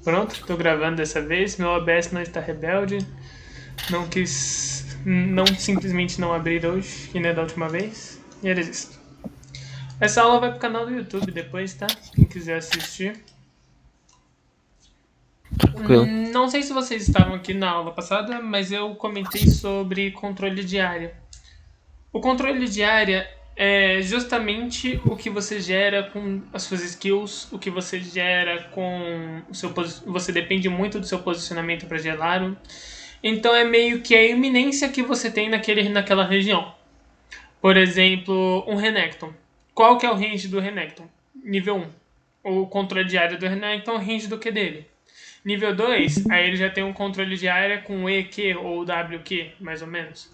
Pronto, tô gravando dessa vez. Meu OBS não está rebelde. Não quis. Não simplesmente não abrir hoje, que nem da última vez. E era isso. Essa aula vai pro canal do YouTube depois, tá? Quem quiser assistir. Tranquilo. Não sei se vocês estavam aqui na aula passada, mas eu comentei sobre controle de área. O controle de área é justamente o que você gera com as suas skills, o que você gera com o seu você depende muito do seu posicionamento para gerar. Então é meio que a iminência que você tem naquela região. Por exemplo, um Renekton. Qual que é o range do Renekton? Nível 1. O controle de área do Renekton é o range do Q dele. Nível 2, aí ele já tem um controle de área com EQ ou WQ, mais ou menos.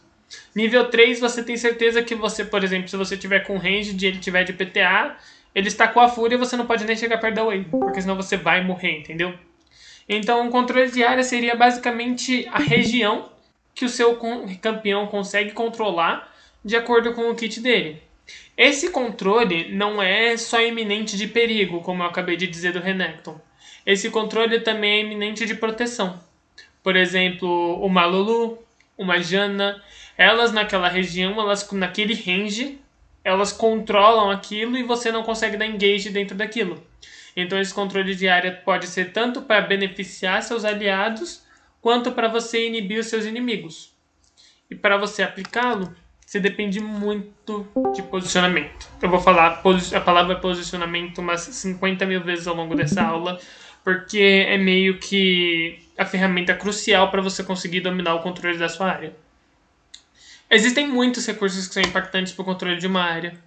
Nível 3, você tem certeza que você, por exemplo, se você tiver com range e ele tiver de PTA, ele está com a fúria, você não pode nem chegar perto da wave, porque senão você vai morrer, entendeu? Então, o controle de área seria basicamente a região que o seu campeão consegue controlar de acordo com o kit dele. Esse controle não é só iminente de perigo, como eu acabei de dizer do Renekton. Esse controle também é iminente de proteção. Por exemplo, uma Lulu, uma Janna, elas naquela região, elas naquele range, elas controlam aquilo e você não consegue dar engage dentro daquilo. Então esse controle de área pode ser tanto para beneficiar seus aliados, quanto para você inibir os seus inimigos. E para você aplicá-lo, você depende muito de posicionamento. Eu vou falar a palavra posicionamento umas 50 mil vezes ao longo dessa aula, porque é meio que a ferramenta crucial para você conseguir dominar o controle da sua área. Existem muitos recursos que são impactantes para o controle de uma área.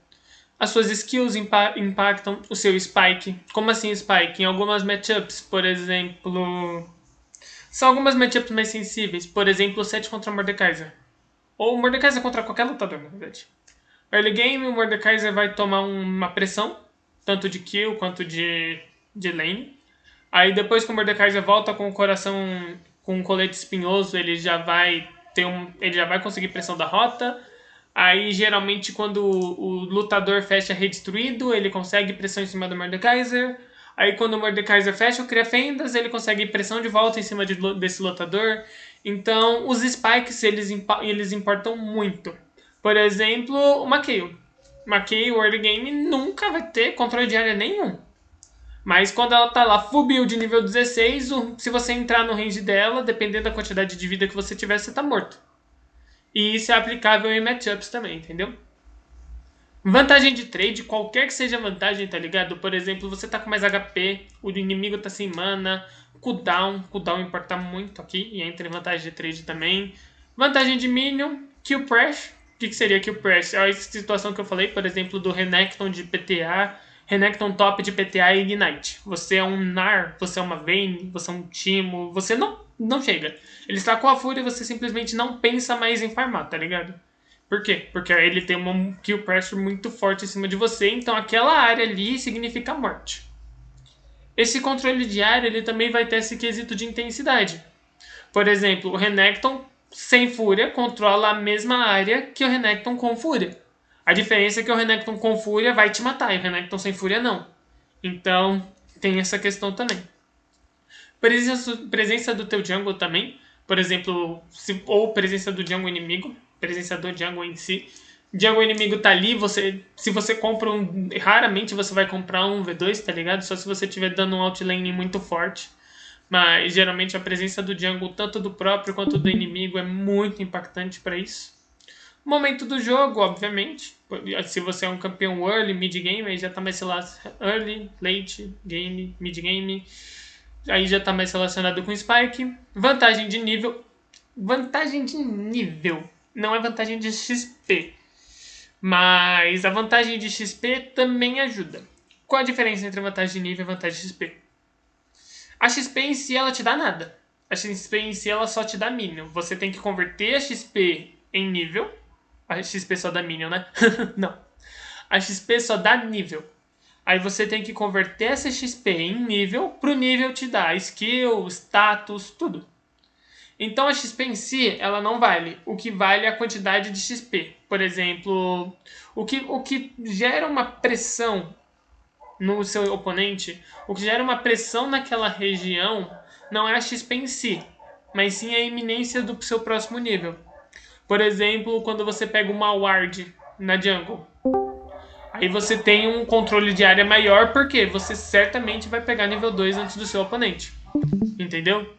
As suas skills impactam o seu spike. Como assim spike? Em algumas matchups, por exemplo... São algumas matchups mais sensíveis. Por exemplo, o 7 contra Mordekaiser. Ou Mordekaiser contra qualquer lutador, na verdade. Early game, o Mordekaiser vai tomar uma pressão, tanto de kill quanto de lane. Aí depois que o Mordekaiser volta com o coração, com um colete espinhoso, ele já vai ele já vai conseguir pressão da rota. Aí geralmente quando o lutador fecha redestruído, ele consegue pressão em cima do Mordekaiser. Aí quando o Mordekaiser fecha o Cria Fendas, ele consegue pressão de volta em cima desse lutador. Então os spikes eles importam muito. Por exemplo, o Makeio. Makeio, o early game, nunca vai ter controle de área nenhum. Mas quando ela tá lá full build nível 16, se você entrar no range dela, dependendo da quantidade de vida que você tiver, você tá morto. E isso é aplicável em matchups também, entendeu? Vantagem de trade, qualquer que seja a vantagem, tá ligado? Por exemplo, você tá com mais HP, o inimigo tá sem mana, cooldown importa muito aqui, e entra em vantagem de trade também. Vantagem de minion, kill press. O que seria kill press? É a situação que eu falei, por exemplo, do Renekton de PTA, Renekton top de PTA e Ignite. Você é um Nar, você é uma Vayne, você é um Timo, você não chega. Ele está com a fúria e você simplesmente não pensa mais em farmar, tá ligado? Por quê? Porque ele tem uma kill pressure muito forte em cima de você, então aquela área ali significa morte. Esse controle de área ele também vai ter esse quesito de intensidade. Por exemplo, o Renekton sem fúria controla a mesma área que o Renekton com fúria. A diferença é que o Renekton com fúria vai te matar e o Renekton sem fúria não. Então tem essa questão também. Presença do teu jungle também. Por exemplo, ou presença do jungle inimigo. Presença do jungle em si. Jungle inimigo tá ali, se você compra um... Raramente você vai comprar um V2, tá ligado? Só se você tiver dando um outlane muito forte. Mas geralmente a presença do jungle, tanto do próprio quanto do inimigo, é muito impactante para isso. Momento do jogo, obviamente. Se você é um campeão early, mid game, aí já tá mais, sei lá, early, late game, mid game. Aí já tá mais relacionado com Spike. Vantagem de nível. Vantagem de nível. Não é vantagem de XP. Mas a vantagem de XP também ajuda. Qual a diferença entre vantagem de nível e vantagem de XP? A XP em si ela te dá nada. A XP em si ela só te dá minion. Você tem que converter a XP em nível. A XP só dá minion, né? Não. A XP só dá nível. Aí você tem que converter essa XP em nível, pro nível te dar skill, status, tudo. Então a XP em si, ela não vale. O que vale é a quantidade de XP. Por exemplo, o que gera uma pressão no seu oponente, o que gera uma pressão naquela região não é a XP em si, mas sim a iminência do seu próximo nível. Por exemplo, quando você pega uma ward na jungle. Aí você tem um controle de área maior, porque você certamente vai pegar nível 2 antes do seu oponente. Entendeu?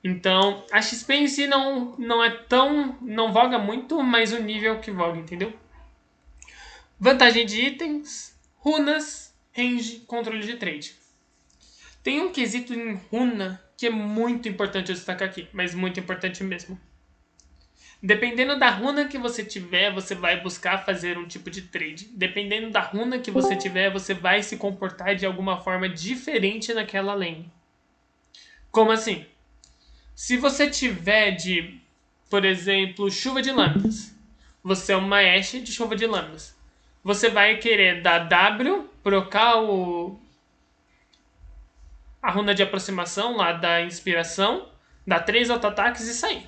Então, a XP em si não é tão. Não voga muito, mas o nível que voga, entendeu? Vantagem de itens, runas, range, controle de trade. Tem um quesito em runa que é muito importante eu destacar aqui, mas muito importante mesmo. Dependendo da runa que você tiver, você vai buscar fazer um tipo de trade. Dependendo da runa que você tiver, você vai se comportar de alguma forma diferente naquela lane. Como assim? Se você tiver de, por exemplo, chuva de lâminas, você é uma Ashe de chuva de lâminas. Você vai querer dar W, trocar a runa de aproximação lá da inspiração, dar 3 auto-ataques e sair.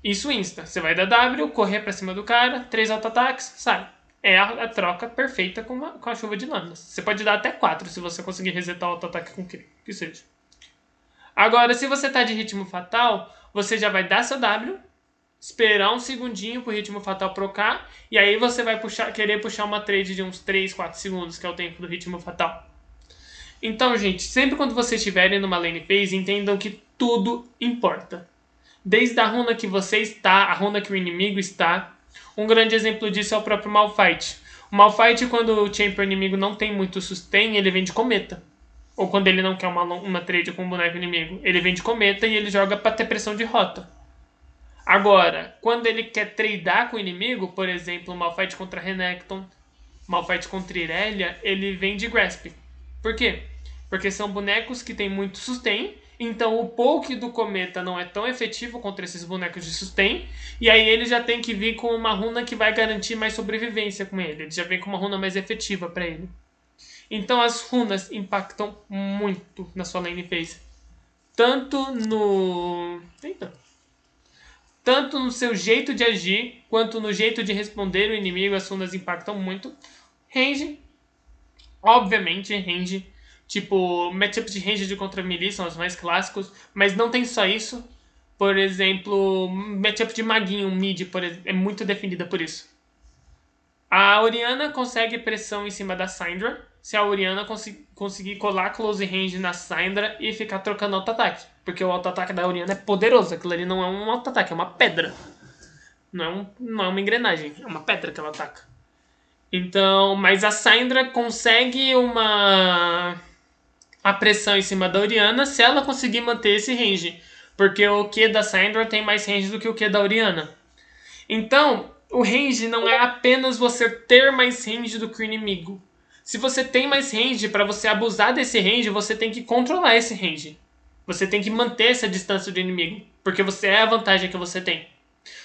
Isso insta. Você vai dar W, correr pra cima do cara, 3 auto-ataques, sai. É a troca perfeita com a chuva de lâminas. Você pode dar até 4 se você conseguir resetar o auto-ataque com que seja. Agora, se você tá de ritmo fatal, você já vai dar seu W, esperar um segundinho pro ritmo fatal procar, e aí você vai querer puxar uma trade de uns 3, 4 segundos, que é o tempo do ritmo fatal. Então, gente, sempre quando vocês estiverem numa lane phase, entendam que tudo importa. Desde a runa que você está, a runa que o inimigo está. Um grande exemplo disso é o próprio Malphite. O Malphite, quando o champion inimigo não tem muito sustain, ele vem de cometa. Ou quando ele não quer uma trade com um boneco inimigo, ele vem de cometa e ele joga para ter pressão de rota. Agora, quando ele quer tradar com o inimigo, por exemplo, o Malphite contra Renekton, Malphite contra Irelia, ele vem de Grasp. Por quê? Porque são bonecos que têm muito sustain, então o poke do cometa não é tão efetivo contra esses bonecos de sustain, e aí ele já tem que vir com uma runa que vai garantir mais sobrevivência com ele. Ele já vem com uma runa mais efetiva para ele. Então as runas impactam muito na sua lane phase. Tanto no seu jeito de agir, quanto no jeito de responder o inimigo, as runas impactam muito. Range, obviamente, range. Tipo, matchups de range de contra melee são os mais clássicos, mas não tem só isso. Por exemplo, matchup de maguinho, mid, é muito definida por isso. A Orianna consegue pressão em cima da Syndra se a Orianna conseguir colar close range na Syndra e ficar trocando auto-ataque. Porque o auto-ataque da Orianna é poderoso. Aquilo ali não é um auto-ataque, é uma pedra. Não é uma engrenagem, é uma pedra que ela ataca. Então, mas a Syndra consegue a pressão em cima da Orianna se ela conseguir manter esse range. Porque o Q da Syndra tem mais range do que o Q da Orianna. Então, o range não é apenas você ter mais range do que o inimigo. Se você tem mais range, para você abusar desse range, você tem que controlar esse range. Você tem que manter essa distância do inimigo, porque você é a vantagem que você tem.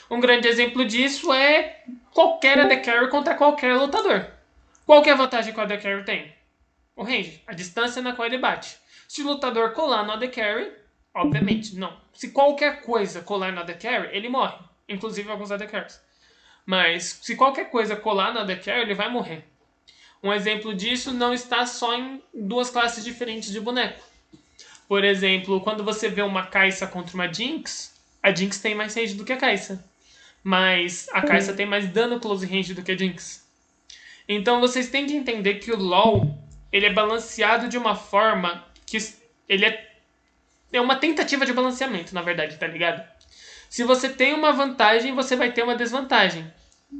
Um grande exemplo disso é qualquer AD Carry contra qualquer lutador. Qual que é a vantagem que o AD Carry tem? O range, a distância na qual ele bate. Se o lutador colar no AD Carry, obviamente, não. Se qualquer coisa colar no AD Carry, ele morre. Inclusive alguns AD Carries. Mas se qualquer coisa colar no AD Carry, ele vai morrer. Um exemplo disso não está só em duas classes diferentes de boneco. Por exemplo, quando você vê uma Kai'Sa contra uma Jinx, a Jinx tem mais range do que a Kai'Sa. Mas a Kai'Sa tem mais dano close range do que a Jinx. Então vocês têm que entender que o LoL ele é balanceado de uma forma que ele é uma tentativa de balanceamento, na verdade, tá ligado? Se você tem uma vantagem, você vai ter uma desvantagem.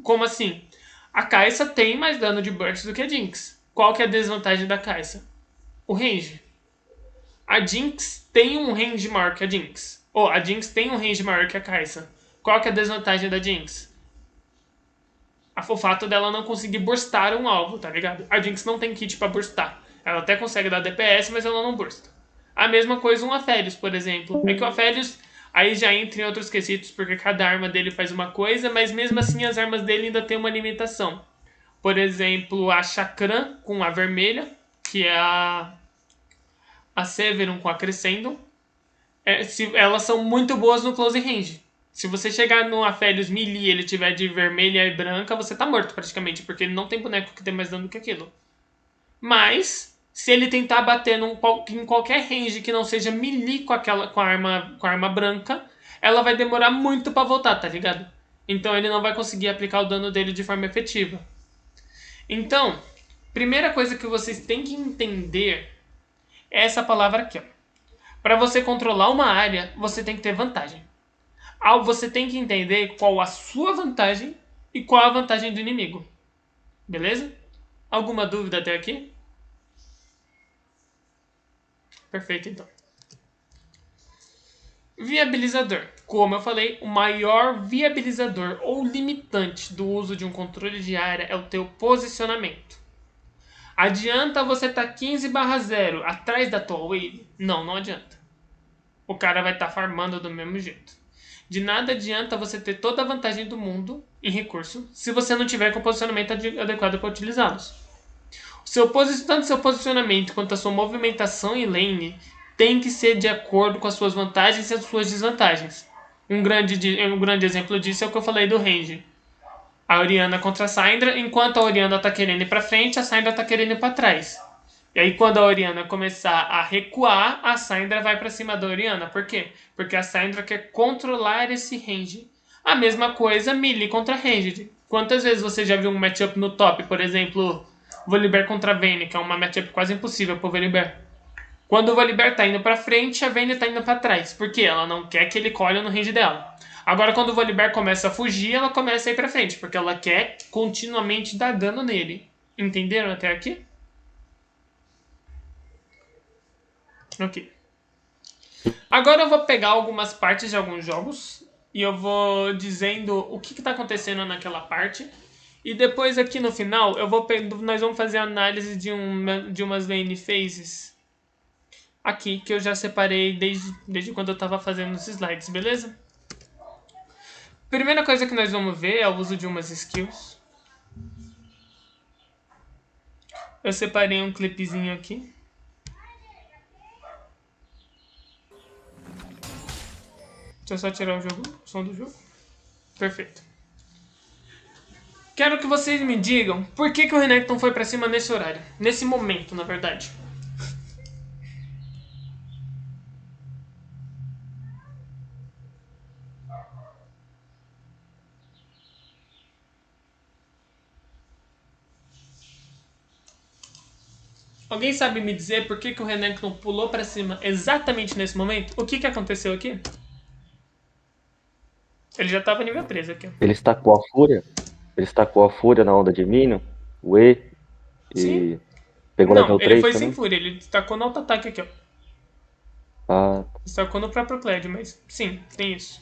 Como assim? A Kai'Sa tem mais dano de burst do que a Jinx. Qual que é a desvantagem da Kai'Sa? O range. A Jinx tem um range maior que a Jinx. Ou a Jinx tem um range maior que a Kai'Sa. Qual que é a desvantagem da Jinx? O fato dela não conseguir burstar um alvo, tá ligado? A Jinx não tem kit pra burstar. Ela até consegue dar DPS, mas ela não bursta. A mesma coisa um Aphelios, por exemplo. É que o Aphelios aí já entra em outros quesitos, porque cada arma dele faz uma coisa, mas mesmo assim as armas dele ainda tem uma limitação. Por exemplo, a Chakram com a vermelha, que é a Severum com a Crescendo. Elas são muito boas no close range. Se você chegar no Aphelios melee e ele tiver de vermelha e branca, você tá morto praticamente, porque ele não tem boneco que tem mais dano do que aquilo. Mas, se ele tentar bater em qualquer range que não seja melee com a arma branca, ela vai demorar muito pra voltar, tá ligado? Então ele não vai conseguir aplicar o dano dele de forma efetiva. Então, primeira coisa que vocês têm que entender é essa palavra aqui, ó. Para você controlar uma área, você tem que ter vantagem. Você tem que entender qual a sua vantagem e qual a vantagem do inimigo. Beleza? Alguma dúvida até aqui? Perfeito, então. Viabilizador. Como eu falei, o maior viabilizador ou limitante do uso de um controle de área é o teu posicionamento. Adianta você estar 15/0 atrás da tua wave? Não, não adianta. O cara vai estar farmando do mesmo jeito. De nada adianta você ter toda a vantagem do mundo em recurso se você não tiver com o posicionamento adequado para utilizá-los. Tanto seu posicionamento quanto a sua movimentação em lane tem que ser de acordo com as suas vantagens e as suas desvantagens. Um grande exemplo disso é o que eu falei do range. A Orianna contra a Syndra, enquanto a Orianna tá querendo ir pra frente, a Syndra tá querendo ir pra trás. E aí quando a Orianna começar a recuar, a Syndra vai pra cima da Orianna. Por quê? Porque a Syndra quer controlar esse range. A mesma coisa melee contra ranged. Quantas vezes você já viu um matchup no top, por exemplo, Volibear contra Vayne, que é uma matchup quase impossível pro Volibear. Quando o Volibear tá indo pra frente, a Vayne tá indo pra trás. Por quê? Ela não quer que ele colhe no range dela. Agora, quando o Volibear começa a fugir, ela começa a ir pra frente, porque ela quer continuamente dar dano nele. Entenderam até aqui? Ok. Agora eu vou pegar algumas partes de alguns jogos e eu vou dizendo o que tá acontecendo naquela parte. E depois aqui no final nós vamos fazer análise de umas lane phases aqui que eu já separei desde quando eu tava fazendo os slides, beleza? Primeira coisa que nós vamos ver é o uso de umas skills. Eu separei um clipezinho aqui. Deixa eu só tirar o som do jogo. Perfeito. Quero que vocês me digam por que o Renekton foi pra cima nesse horário. Nesse momento, na verdade. Alguém sabe me dizer por que o Renekton pulou pra cima exatamente nesse momento? O que aconteceu aqui? Ele já tava nível 13 aqui. Ele estacou a fúria. Ele estacou a fúria na onda de Minion, o E, Sim. e pegou Não, level ele 3 foi sem também. fúria. Ele destacou no auto-ataque aqui, ó. Ah, Destacou no próprio Kled, mas sim, tem isso.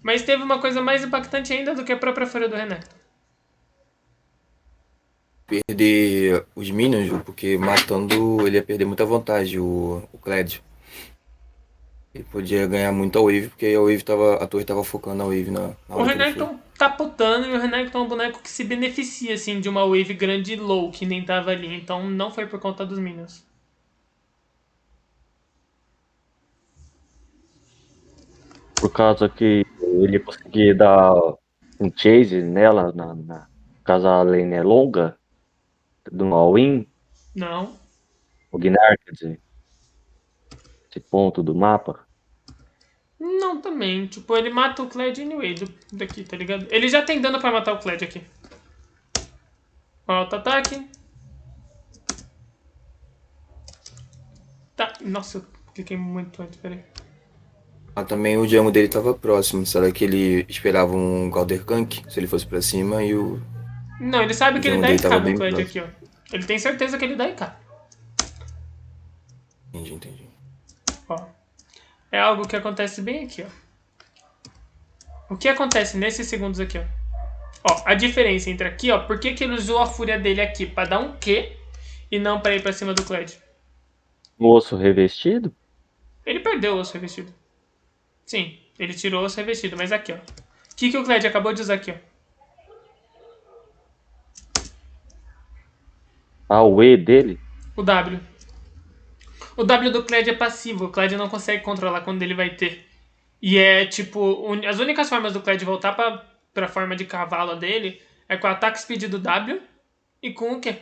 Mas teve uma coisa mais impactante ainda do que a própria fúria do Renekton. Perder os minions, porque matando ele ia perder muita vantagem, o Kled. Ele podia ganhar muito a wave, porque a torre tava focando a wave na O hora que ele foi. Renekton tá putando e o Renekton é um boneco que se beneficia, assim, de uma wave grande e low, que nem tava ali. Então não foi por conta dos minions. por causa que ele conseguia dar um chase nela, caso a lane é longa, do all-in, Não. o Gnar, quer dizer, esse ponto do mapa. Não também. Tipo, ele mata o Kled anyway daqui, tá ligado? Ele já tem dano pra matar o Kled aqui. Auto-ataque. Tá. Nossa, eu cliquei muito antes, peraí. Mas também o jungle dele tava próximo. Será que ele esperava um Galder Gank, se ele fosse pra cima, e o Não, ele sabe que ele jungle dá dele IK tava no bem Kled próximo. aqui, ó. Ele tem certeza que ele dá IK. Entendi. Ó. É algo que acontece bem aqui, ó. O que acontece nesses segundos aqui, ó? Ó, a diferença entre aqui, ó. Por que ele usou a fúria dele aqui? Pra dar um Q e não pra ir pra cima do Kled? O osso revestido? Ele perdeu o osso revestido. Sim, ele tirou o osso revestido, mas aqui, ó. O que o Kled acabou de usar aqui, ó? Ah, o E dele? O W. O W do Kled é passivo. O Kled não consegue controlar quando ele vai ter. E é tipo. As únicas formas do Kled voltar pra forma de cavalo dele é com o ataque speed do W e com o Q.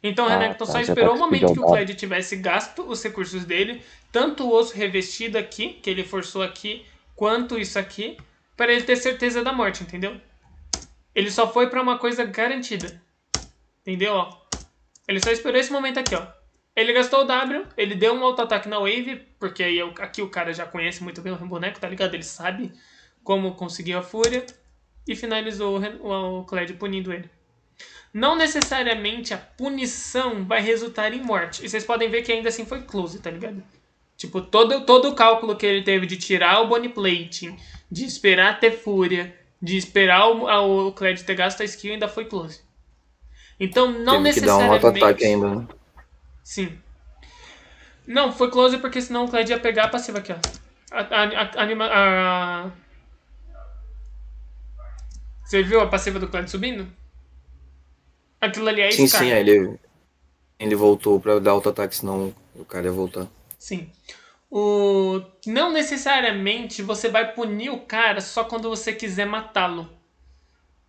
Então o Ah, Renekton só tá. Já tá esperou o com speed momento que o up. Kled tivesse gasto os recursos dele, tanto o osso revestido aqui, que ele forçou aqui, quanto isso aqui, para ele ter certeza da morte, entendeu? Ele só foi pra uma coisa garantida. Entendeu? Ó. Ele só esperou esse momento aqui, ó. Ele gastou o W, ele deu um auto-ataque na wave, porque aí aqui o cara já conhece muito bem o boneco, tá ligado? Ele sabe como conseguir a fúria. E finalizou o Kled punindo ele. Não necessariamente a punição vai resultar em morte. E vocês podem ver que ainda assim foi close, tá ligado? Tipo, todo o cálculo que ele teve de tirar o Bone Plating, de esperar ter fúria, de esperar o Kled ter gasto a skill, ainda foi close. Então, não Teve que dar um auto-ataque necessariamente... ainda, né? Sim. Não, foi close porque senão o Kled ia pegar a passiva aqui, ó. Você viu a passiva do Kled subindo? Aquilo ali é Sim, Scar. sim, aí ele voltou pra dar auto-ataque, senão o cara ia voltar. Sim. Não necessariamente você vai punir o cara só quando você quiser matá-lo.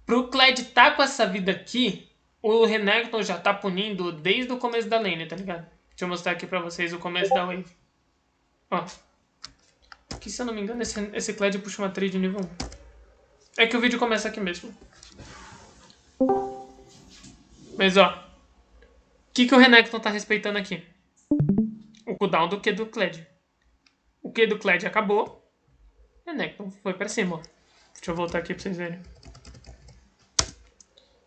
Pro Kled tá com essa vida aqui, o Renekton já tá punindo desde o começo da lane, tá ligado? Deixa eu mostrar aqui pra vocês o começo da wave. Ó. Aqui, se eu não me engano, esse Kled puxa uma trade nível 1. É que o vídeo começa aqui mesmo. Mas, ó. O que o Renekton tá respeitando aqui? O cooldown do Q do Kled. O Q do Kled acabou. Renekton foi pra cima, ó. Deixa eu voltar aqui pra vocês verem.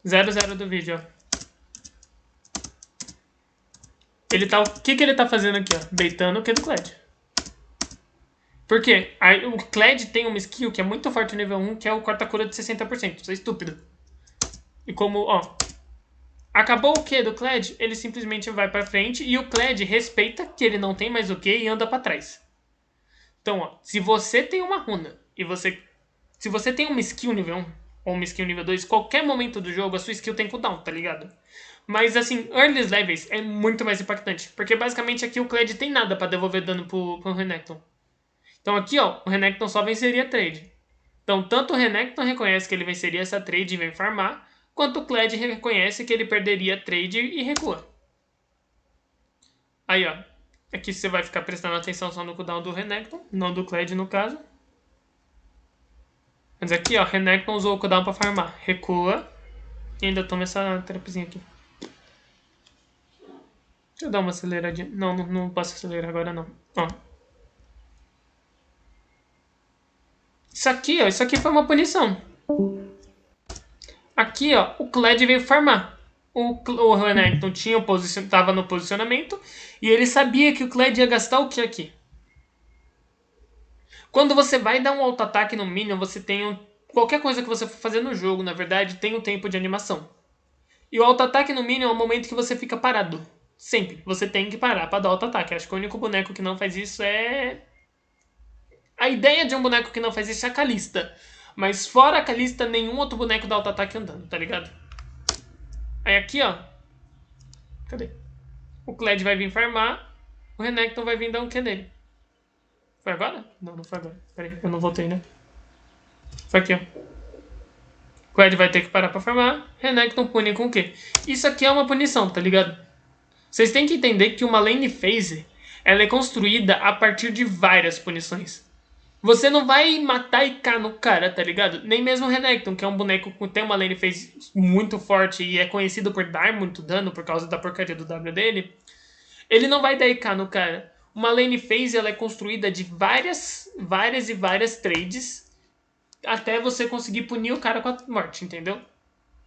0-0 do vídeo, ó. O que ele tá fazendo aqui, ó? Baitando o Q do Kled. Por quê? O Kled tem uma skill que é muito forte no nível 1, que é o corta-cura de 60%. Isso é estúpido. E como, ó... Acabou o Q do Kled, ele simplesmente vai pra frente e o Kled respeita que ele não tem mais o Q e anda pra trás. Então, ó, se você tem uma runa e se você tem uma skill nível 1 ou uma skill nível 2, qualquer momento do jogo a sua skill tem cooldown, tá ligado? Mas assim, early levels é muito mais impactante, porque basicamente aqui o Kled tem nada pra devolver dano pro Renekton. Então aqui, ó, o Renekton só venceria a trade. Então tanto o Renekton reconhece que ele venceria essa trade e vem farmar, quanto o Kled reconhece que ele perderia a trade e recua. Aí, ó. Aqui você vai ficar prestando atenção só no cooldown do Renekton, não do Kled no caso. Mas aqui, ó, Renekton usou o cooldown pra farmar. Recua. E ainda toma essa trapzinha aqui. Deixa eu dar uma aceleradinha. Não posso acelerar agora não. Ó. Isso aqui, ó, isso aqui foi uma punição. Aqui, ó, o Kled veio farmar. O Renekton tava no posicionamento e ele sabia que o Kled ia gastar o que aqui? Quando você vai dar um auto-ataque no minion, você tem qualquer coisa que você for fazer no jogo, na verdade, tem um tempo de animação. E o auto-ataque no minion é o momento que você fica parado. Sempre. Você tem que parar pra dar auto-ataque. Acho que o único boneco que não faz isso é... A ideia de um boneco que não faz isso é a Kalista. Mas fora a Kalista, nenhum outro boneco dá auto-ataque andando, tá ligado? Aí aqui, ó. Cadê? O Kled vai vir farmar. O Renekton vai vir dar um Q nele. Foi agora? Não foi agora. Pera aí, eu não voltei, né? Foi aqui, ó. O Kled vai ter que parar pra farmar. Renekton pune com o quê? Isso aqui é uma punição, tá ligado? Vocês têm que entender que uma lane phase, ela é construída a partir de várias punições. Você não vai matar IK no cara, tá ligado? Nem mesmo o Renekton, que é um boneco que tem uma lane phase muito forte e é conhecido por dar muito dano por causa da porcaria do W dele. Ele não vai dar IK no cara. Uma lane phase ela é construída de várias trades até você conseguir punir o cara com a morte, entendeu?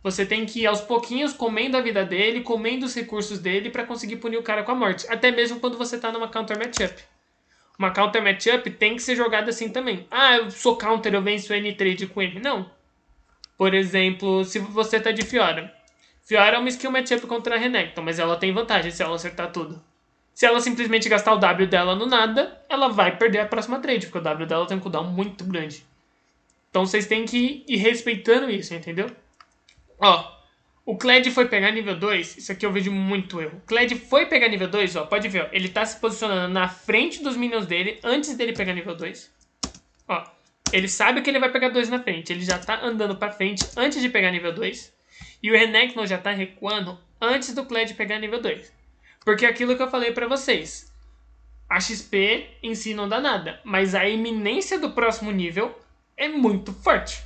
Você tem que ir aos pouquinhos comendo a vida dele, comendo os recursos dele pra conseguir punir o cara com a morte. Até mesmo quando você tá numa counter matchup. Uma counter matchup tem que ser jogada assim também. Ah, eu sou counter, eu venço N-trade com ele. Não. Por exemplo, se você tá de Fiora. Fiora é uma skill matchup contra a Renekton, mas ela tem vantagem se ela acertar tudo. Se ela simplesmente gastar o W dela no nada, ela vai perder a próxima trade, porque o W dela tem um cooldown muito grande. Então vocês têm que ir respeitando isso, entendeu? Ó, o Kled foi pegar nível 2, isso aqui eu vejo muito erro. O Kled foi pegar nível 2, ó, pode ver, ó, ele tá se posicionando na frente dos minions dele, antes dele pegar nível 2. Ó, ele sabe que ele vai pegar 2 na frente, ele já tá andando pra frente antes de pegar nível 2. E o Renekton já tá recuando antes do Kled pegar nível 2. Porque é aquilo que eu falei pra vocês. A XP em si não dá nada, mas a iminência do próximo nível é muito forte.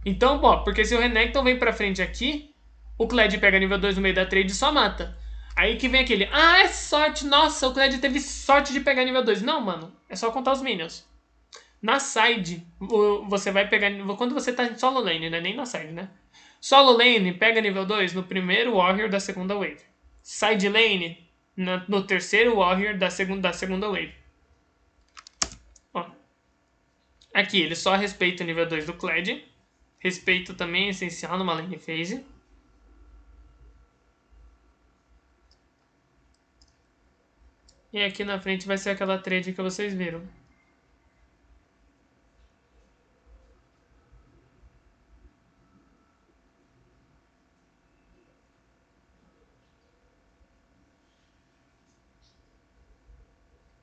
Então, bom, porque se o Renekton vem pra frente aqui, o Kled pega nível 2 no meio da trade e só mata. Aí que vem aquele, é sorte, nossa, o Kled teve sorte de pegar nível 2. Não, mano, é só contar os minions. Na side, você vai pegar, quando você tá em solo lane, né, nem na side, né? Solo lane pega nível 2 no primeiro warrior da segunda wave. Side lane no terceiro warrior da segunda wave. Ó. Aqui, ele só respeita o nível 2 do Kled. Respeito também é essencial numa lane phase. E aqui na frente vai ser aquela trade que vocês viram.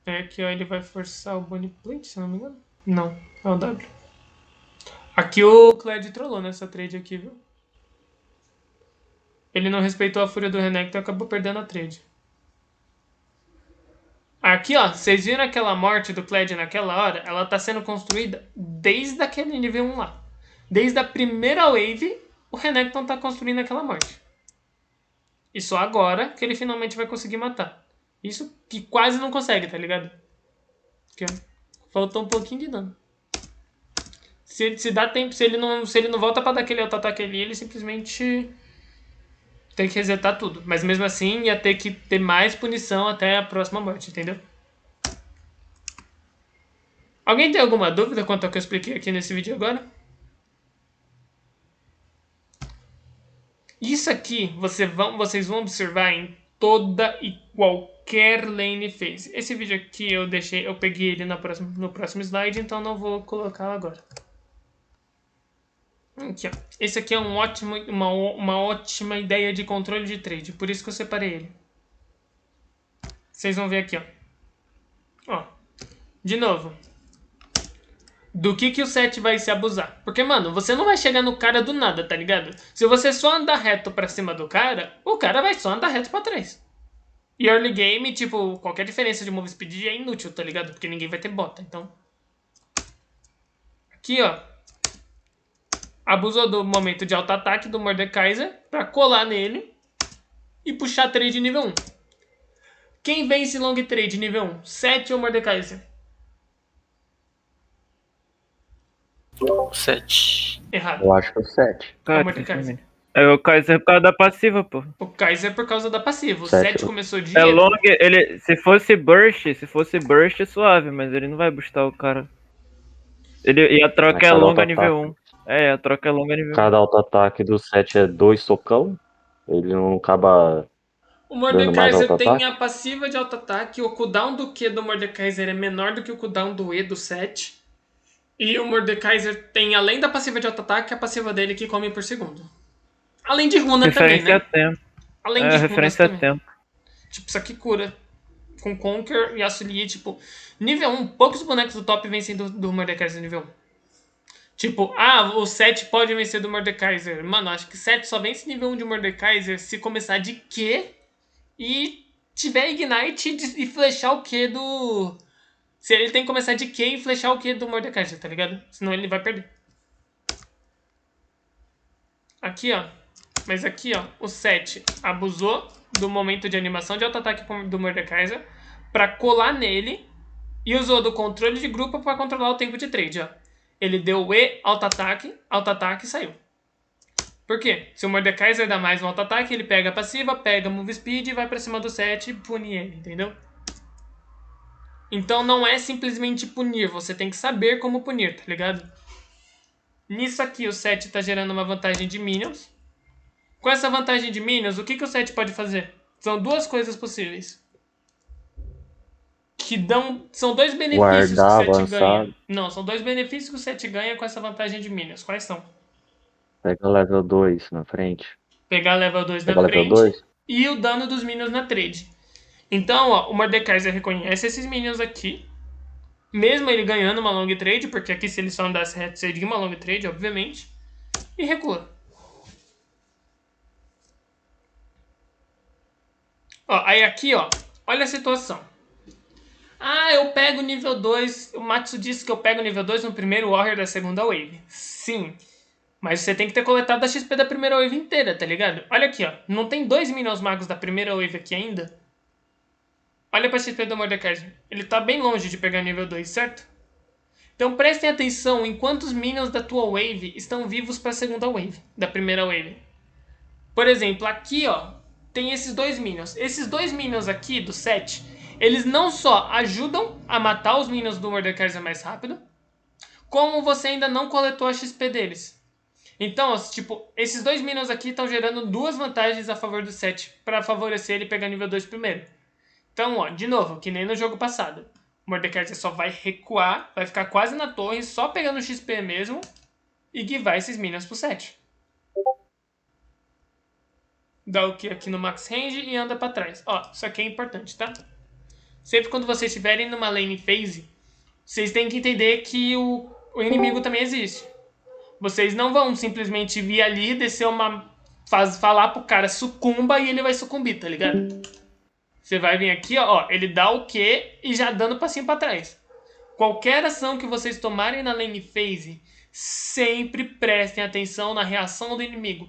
É aqui, ó, ele vai forçar o Bonnie Plate, se não me engano. Não, é o W. Aqui o Kled trollou nessa trade aqui, viu? Ele não respeitou a fúria do Renekton e acabou perdendo a trade. Aqui, ó, vocês viram aquela morte do Kled naquela hora? Ela tá sendo construída desde aquele nível 1 lá. Desde a primeira wave, o Renekton tá construindo aquela morte. E só agora que ele finalmente vai conseguir matar. Isso que quase não consegue, tá ligado? Aqui, ó. Faltou um pouquinho de dano. Se dá tempo, se ele não volta pra dar aquele auto-ataque ali, ele simplesmente tem que resetar tudo. Mas mesmo assim, ia ter que ter mais punição até a próxima morte, entendeu? Alguém tem alguma dúvida quanto ao que eu expliquei aqui nesse vídeo agora? Isso aqui vocês vão observar em toda e qualquer lane phase. Esse vídeo aqui eu peguei ele no próximo slide, então não vou colocá-lo agora. Aqui, ó. Esse aqui é uma ótima ideia de controle de trade, por isso que eu separei ele. Vocês vão ver aqui, ó. Ó. De novo. Do que o set vai se abusar? Porque, mano, você não vai chegar no cara do nada, tá ligado? Se você só andar reto pra cima do cara, o cara vai só andar reto pra trás. E early game, tipo, qualquer diferença de move speed é inútil, tá ligado? Porque ninguém vai ter bota, então... Aqui, ó. Abusou do momento de auto-ataque do Mordekaiser pra colar nele e puxar trade nível 1. Quem vence long trade nível 1? 7 ou Mordekaiser? 7. Errado. Eu acho que é o 7. É o Mordekaiser. É o Kaiser por causa da passiva, pô. O Kaiser é por causa da passiva. O Sete. 7 começou de... É long, ele. Se fosse burst é suave, mas ele não vai boostar o cara. E a troca é Cada longa auto-ataque. nível 1. É, a troca é longa nível 1. Cada auto-ataque do 7 é 2 socão. Ele não acaba. O Dando mais Mordekaiser auto-ataque? tem a passiva de auto-ataque. O cooldown do Q do Mordekaiser é menor do que o cooldown do E do 7. E o Mordekaiser tem, além da passiva de auto-ataque, a passiva dele que come por segundo. Além de runa também, Referência a né? tempo. Além É, de runas referência a também. tempo. Tipo, isso aqui cura. Com Conquer e Asulier, tipo... Nível 1, poucos bonecos do top vencem do Mordekaiser nível 1. Tipo, o 7 pode vencer do Mordekaiser. Mano, acho que 7 só vence nível 1 de Mordekaiser se começar de Q e tiver Ignite e flechar o Q do... Se ele tem que começar de Q e flechar o Q do Mordekaiser, tá ligado? Senão ele vai perder. Aqui, ó. Mas aqui, ó, o 7 abusou do momento de animação de auto-ataque do Mordekaiser pra colar nele e usou do controle de grupo pra controlar o tempo de trade, ó. Ele deu o E, auto-ataque e saiu. Por quê? Se o Mordekaiser dá mais um auto-ataque, ele pega a passiva, pega move speed e vai pra cima do 7 e pune ele, entendeu? Então não é simplesmente punir, você tem que saber como punir, tá ligado? Nisso aqui o 7 tá gerando uma vantagem de minions. Com essa vantagem de minions, o que o 7 pode fazer? São duas coisas possíveis. São dois benefícios Guardar, que o 7 avançar. ganha. Não, são dois benefícios que o 7 ganha com essa vantagem de minions. Quais são? Pega level 2 na frente. Pegar level 2 Pega na level frente 2? e o dano dos minions na trade. Então, ó, o Mordekaiser reconhece esses minions aqui. Mesmo ele ganhando uma long trade, porque aqui se ele só andasse reto seria uma long trade, obviamente. E recua. Ó, aí aqui, ó, olha a situação. Ah, eu pego nível 2. O Matsu disse que eu pego nível 2 no primeiro Warrior da segunda wave. Sim. Mas você tem que ter coletado a XP da primeira wave inteira, tá ligado? Olha aqui, ó. Não tem 2 Minions Magos da primeira wave aqui ainda? Olha pra XP do Mordekaiser. Ele tá bem longe de pegar nível 2, certo? Então prestem atenção em quantos Minions da tua wave estão vivos pra segunda wave, da primeira wave. Por exemplo, aqui, ó, tem esses 2 Minions. Esses 2 Minions aqui, do 7, eles não só ajudam a matar os Minions do Mordekaiser mais rápido, como você ainda não coletou a XP deles. Então, tipo, esses 2 Minions aqui estão gerando 2 vantagens a favor do 7, pra favorecer ele pegar nível 2 primeiro. Então, ó, de novo, que nem no jogo passado. O Mordekaiser só vai recuar, vai ficar quase na torre, só pegando XP mesmo, e guivar esses Minions pro 7. Dá o que aqui no Max Range e anda pra trás. Ó, isso aqui é importante, tá? Sempre quando vocês estiverem numa lane phase, vocês têm que entender que o inimigo também existe. Vocês não vão simplesmente vir ali, descer uma... falar pro cara sucumba e ele vai sucumbir, tá ligado? Você vai vir aqui, ó, ele dá o Q e já dando passinho pra trás. Qualquer ação que vocês tomarem na lane phase, sempre prestem atenção na reação do inimigo.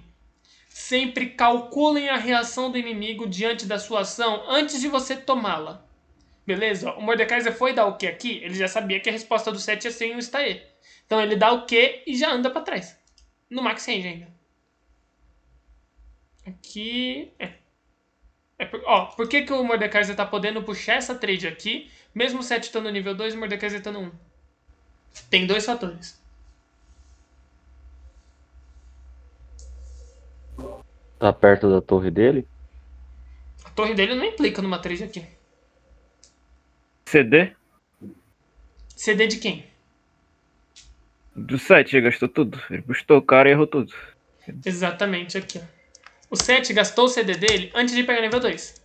Sempre calculem a reação do inimigo diante da sua ação antes de você tomá-la. Beleza? O Mordekaiser foi dar o Q aqui, ele já sabia que a resposta do 7 ia ser um Stae. Então ele dá o Q e já anda pra trás. No Max Range ainda. Aqui... por que o Mordekaiser tá podendo puxar essa trade aqui, mesmo o 7 estando no nível 2 e o Mordekaiser estando no 1? Tem 2 fatores. Tá perto da torre dele? A torre dele não implica numa trade aqui. CD? CD de quem? Do 7, ele gastou tudo. Ele bustou o cara e errou tudo. Exatamente aqui, ó. O 7 gastou o CD dele antes de pegar nível 2.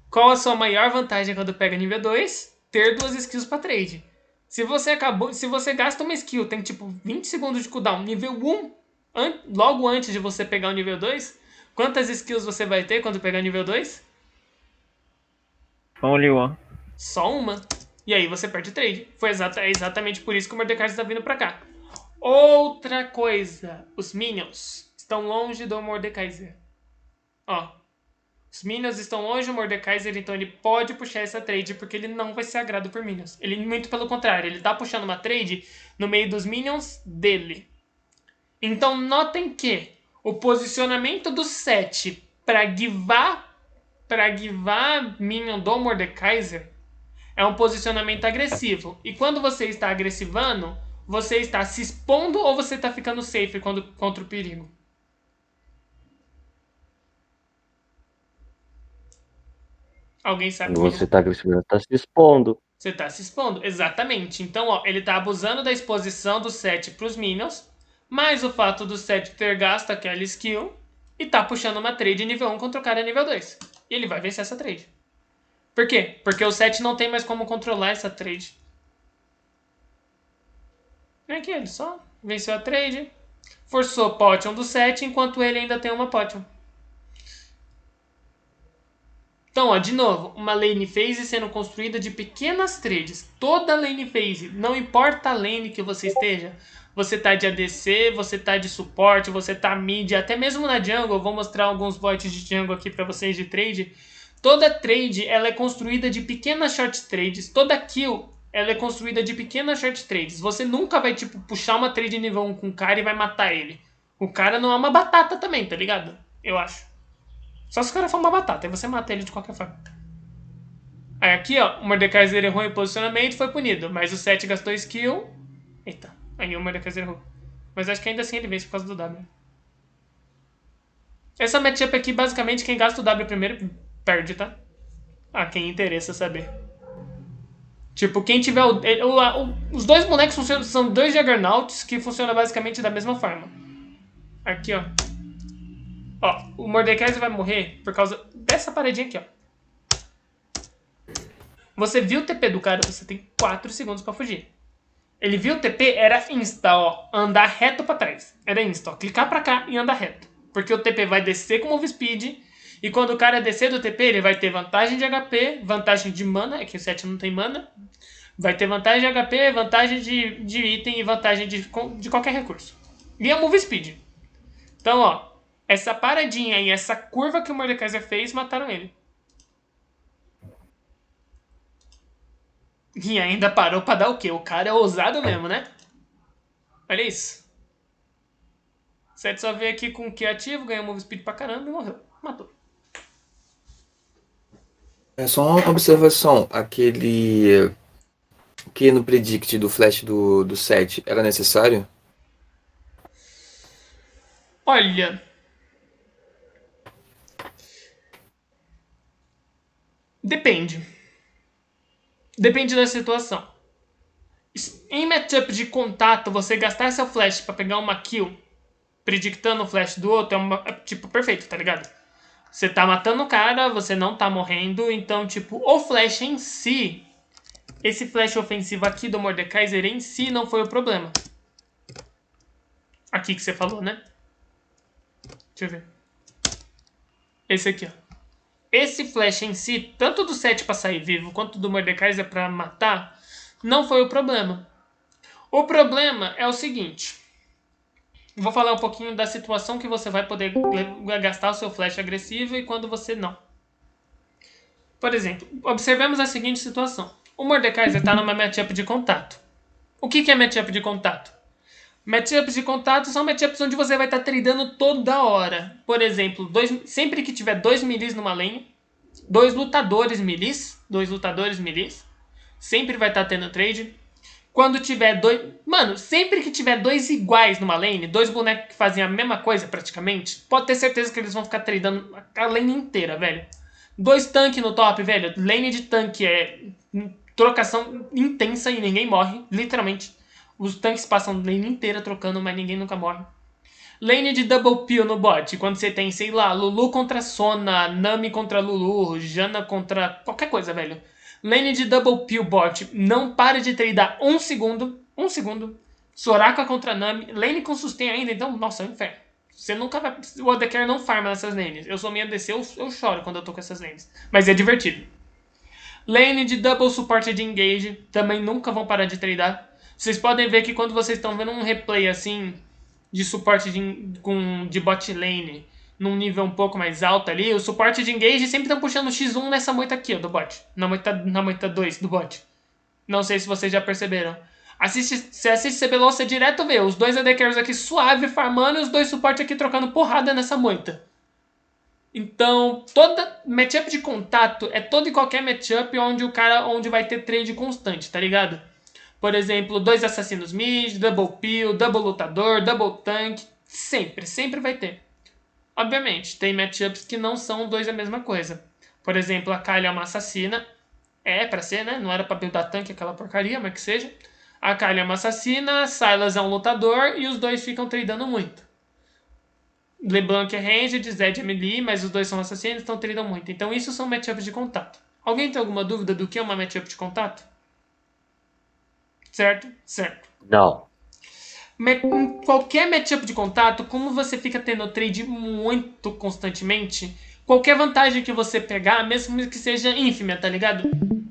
Qual a sua maior vantagem quando pega nível 2? Ter 2 skills pra trade. Se você gasta uma skill, tem tipo 20 segundos de cooldown, nível 1, logo antes de você pegar o nível 2, quantas skills você vai ter quando pegar nível 2? Only one. Só uma. E aí você perde trade. É exatamente por isso que o Mordekaiser tá vindo pra cá. Outra coisa. Os Minions estão longe do Mordekaiser. Ó. Os Minions estão longe do Mordekaiser, então ele pode puxar essa trade, porque ele não vai ser agrado por Minions. Ele, muito pelo contrário, ele tá puxando uma trade no meio dos Minions dele. Então notem que o posicionamento do 7 pra guivar Minion do Mordekaiser é um posicionamento agressivo. E quando você está agressivando, você está se expondo ou você está ficando safe contra o perigo? Alguém sabe? Quando você tá agressivo, tá se expondo. Você está se expondo, exatamente. Então, ó, ele está abusando da exposição do 7 para os Minions, mais o fato do 7 ter gasto aquela skill e tá puxando uma trade nível 1 contra o cara nível 2. E ele vai vencer essa trade. Por quê? Porque o 7 não tem mais como controlar essa trade. Aqui, ele só venceu a trade, forçou Potion do 7, enquanto ele ainda tem uma Potion. Então, ó, de novo, uma lane phase sendo construída de pequenas trades. Toda lane phase, não importa a lane que você esteja, você tá de ADC, você tá de suporte, você tá mid, até mesmo na jungle, eu vou mostrar alguns bots de jungle aqui pra vocês de trade. Toda trade, ela é construída de pequenas short trades. Toda kill, ela é construída de pequenas short trades. Você nunca vai, tipo, puxar uma trade nível 1 com o cara e vai matar ele. O cara não é uma batata também, tá ligado? Eu acho. Só se o cara for uma batata, aí você mata ele de qualquer forma. Aí aqui, ó, o Mordekaiser errou em posicionamento e foi punido. Mas o 7 gastou skill. Eita, aí o Mordekaiser errou. Mas acho que ainda assim ele vence por causa do W. Essa matchup aqui, basicamente, quem gasta o W primeiro perde, tá? Ah, quem interessa saber. Tipo, quem tiver os dois bonecos são 2 Juggernauts que funcionam basicamente da mesma forma. Aqui, ó. Ó, o Mordekaiser vai morrer por causa dessa paredinha aqui, ó. Você viu o TP do cara, você tem 4 segundos pra fugir. Ele viu o TP, era insta, ó. Andar reto pra trás. Era insta, ó. Clicar pra cá e andar reto. Porque o TP vai descer com move speed E quando o cara descer do TP, ele vai ter vantagem de HP, vantagem de mana, é que o 7 não tem mana. Vai ter vantagem de HP, vantagem de item e vantagem de qualquer recurso. E a move speed. Então, ó, essa paradinha e essa curva que o Mordekaiser fez mataram ele. E ainda parou pra dar o quê? O cara é ousado mesmo, né? Olha isso. 7 só veio aqui com o Q ativo, ganhou move speed pra caramba e morreu. Matou. É só uma observação. Aquele que no predict do flash do 7 era necessário? Olha. Depende. Depende da situação. Em matchup de contato, você gastar seu flash pra pegar uma kill, predictando o flash do outro, é tipo perfeito, tá ligado? Você tá matando o cara, você não tá morrendo, então, tipo, o flash em si, esse flash ofensivo aqui do Mordekaiser em si não foi o problema. Aqui que você falou, né? Deixa eu ver. Esse aqui, ó. Esse flash em si, tanto do 7 pra sair vivo, quanto do Mordekaiser pra matar, não foi o problema. O problema é o seguinte. Vou falar um pouquinho da situação que você vai poder gastar o seu flash agressivo e quando você não. Por exemplo, observemos a seguinte situação. O Mordekaiser está numa matchup de contato. O que é matchup de contato? Matchups de contato são matchups onde você vai estar tradando toda hora. Por exemplo, sempre que tiver 2 melis numa lane, 2 lutadores melis, sempre vai estar tendo trade. Quando tiver dois... Mano, sempre que tiver 2 iguais numa lane, 2 bonecos que fazem a mesma coisa praticamente, pode ter certeza que eles vão ficar tradando a lane inteira, velho. 2 tanques no top, velho. Lane de tanque é trocação intensa e ninguém morre, literalmente. Os tanques passam a lane inteira trocando, mas ninguém nunca morre. Lane de double peel no bot, quando você tem, sei lá, Lulu contra Sona, Nami contra Lulu, Janna contra qualquer coisa, velho. Lane de double peel bot, não para de tradar um segundo. Soraka contra Nami, lane com sustain ainda, então, nossa, é um inferno. Você nunca vai... O AD não farma nessas lanes. Eu sou minha DC, eu choro quando eu tô com essas lanes. Mas é divertido. Lane de double suporte de engage, também nunca vão parar de tradar. Vocês podem ver que quando vocês estão vendo um replay assim, de suporte de bot lane, num nível um pouco mais alto ali, o suporte de engage sempre estão puxando X1 nessa moita aqui, ó, do bot. Na moita 2 do bot. Não sei se vocês já perceberam. Você assiste CBLOL, você direto vê os 2 AD Carries aqui suave, farmando, e os 2 suporte aqui trocando porrada nessa moita. Então, toda matchup de contato é todo e qualquer matchup onde vai ter trade constante, tá ligado? Por exemplo, 2 assassinos mid, double peel, double lutador, double tank. Sempre vai ter. Obviamente, tem matchups que não são 2 a mesma coisa. Por exemplo, a Kali é uma assassina. É pra ser, né? Não era pra buildar tanque aquela porcaria, mas que seja. A Kali é uma assassina, Sylas é um lutador e os 2 ficam tradando muito. LeBlanc é ranged, Zed é melee, mas os 2 são assassinos, então tradam muito. Então isso são matchups de contato. Alguém tem alguma dúvida do que é uma matchup de contato? Certo? Certo. Não. Em qualquer matchup de contato, como você fica tendo trade muito constantemente, qualquer vantagem que você pegar, mesmo que seja ínfima, tá ligado?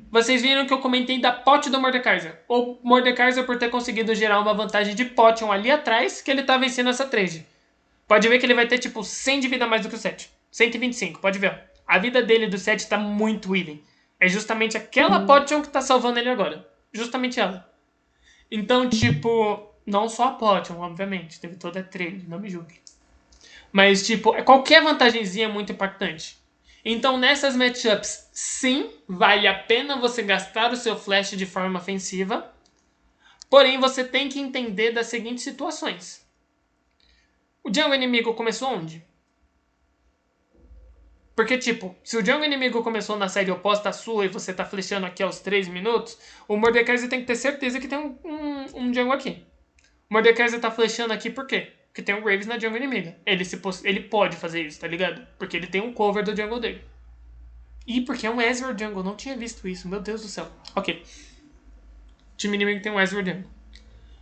Vocês viram que eu comentei da pot do Mordekaiser. O Mordekaiser por ter conseguido gerar uma vantagem de potion ali atrás, que ele tá vencendo essa trade. Pode ver que ele vai ter tipo 100 de vida a mais do que o 7. 125, pode ver. A vida dele do 7 tá muito even. É justamente aquela potion que tá salvando ele agora. Justamente ela. Então, tipo, não só a potion, obviamente. Teve toda a trade, não me julgue. Mas, tipo, qualquer vantagenzinha é muito impactante. Então, nessas matchups, sim, vale a pena você gastar o seu flash de forma ofensiva. Porém, você tem que entender das seguintes situações. O jungle inimigo começou onde? Porque, tipo, se o jungle inimigo começou na side oposta à sua e você tá flechando aqui aos 3 minutos, o Mordekaiser tem que ter certeza que tem um jungle aqui. O Mordekaiser tá flechando aqui por quê? Porque tem um Graves na jungle inimiga. Ele pode fazer isso, tá ligado? Porque ele tem um cover do jungle dele. E porque é um Ezreal jungle, não tinha visto isso, meu Deus do céu. Ok. O time inimigo tem um Ezreal jungle.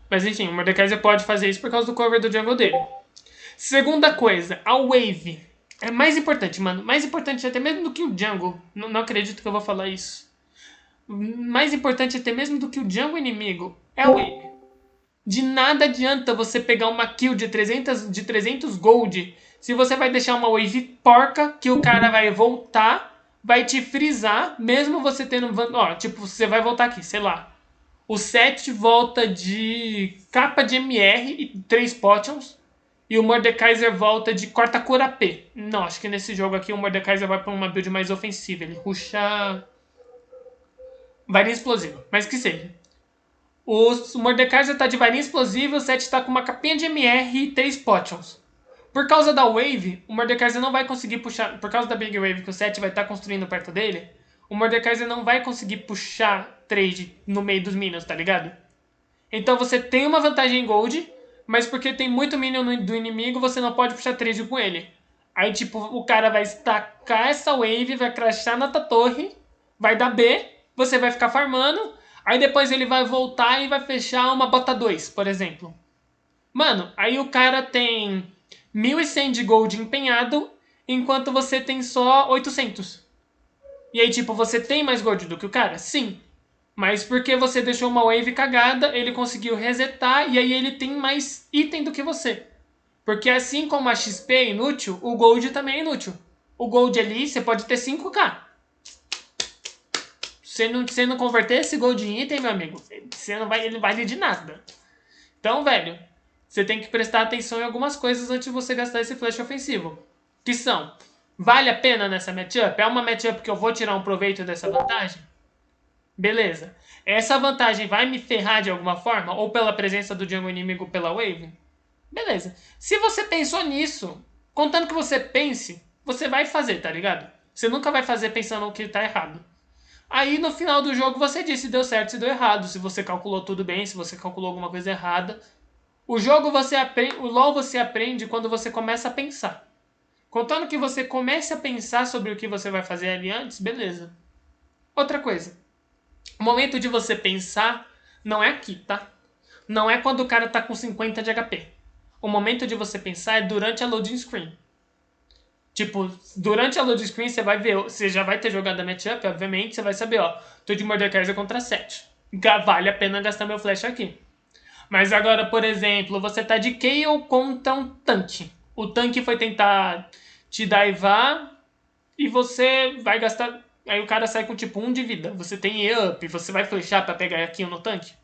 Mas enfim, o Mordekaiser pode fazer isso por causa do cover do jungle dele. Segunda coisa, a wave. É mais importante, mano. Mais importante até mesmo do que o jungle. Não acredito que eu vou falar isso. Mais importante até mesmo do que o jungle inimigo é o wave. De nada adianta você pegar uma kill de 300 gold se você vai deixar uma wave porca que o cara vai voltar, vai te frisar, mesmo você tendo... Ó, tipo, você vai voltar aqui, sei lá. O 7 volta de capa de MR e 3 potions. E o Mordekaiser volta de corta-cura AP. Não, acho que nesse jogo aqui o Mordekaiser vai pra uma build mais ofensiva. Ele rusha varinha explosiva, mas que seja. O Mordekaiser tá de varinha explosiva, o 7 tá com uma capinha de MR e 3 potions. Por causa da wave, o Mordekaiser não vai conseguir puxar... Por causa da Big Wave que o 7 vai estar construindo perto dele, o Mordekaiser não vai conseguir puxar trade no meio dos minions, tá ligado? Então você tem uma vantagem em gold, mas porque tem muito minion do inimigo, você não pode puxar trade com ele. Aí, tipo, o cara vai estacar essa wave, vai crashar na tua torre, vai dar B, você vai ficar farmando, aí depois ele vai voltar e vai fechar uma bota 2, por exemplo. Mano, aí o cara tem 1.100 de gold empenhado, enquanto você tem só 800. E aí, tipo, você tem mais gold do que o cara? Sim. Mas porque você deixou uma wave cagada, ele conseguiu resetar e aí ele tem mais item do que você. Porque assim como a XP é inútil, o Gold também é inútil. O Gold ali, você pode ter 5k. Você não converter esse Gold em item, meu amigo, você não vai, ele não vale de nada. Então, velho, você tem que prestar atenção em algumas coisas antes de você gastar esse flash ofensivo. Que são, vale a pena nessa matchup? É uma matchup que eu vou tirar um proveito dessa vantagem? Beleza. Essa vantagem vai me ferrar de alguma forma? Ou pela presença do jungle inimigo pela wave? Beleza. Se você pensou nisso, contando que você pense, você vai fazer, tá ligado? Você nunca vai fazer pensando que tá errado. Aí no final do jogo você diz se deu certo, se deu errado, se você calculou tudo bem, se você calculou alguma coisa errada. O jogo você aprende, o LoL você aprende quando você começa a pensar. Contando que você comece a pensar sobre o que você vai fazer ali antes, beleza. Outra coisa. O momento de você pensar não é aqui, tá? Não é quando o cara tá com 50 de HP. O momento de você pensar é durante a loading screen. Tipo, durante a loading screen você vai ver, você já vai ter jogado a matchup, obviamente, você vai saber, ó, tô de Mordekaiser contra 7. Vale a pena gastar meu flash aqui. Mas agora, por exemplo, você tá de Kayle contra um tanque. O tanque foi tentar te daivar e você vai gastar... Aí o cara sai com tipo 1 de vida. Você tem E-up, você vai flechar pra pegar aqui no tanque?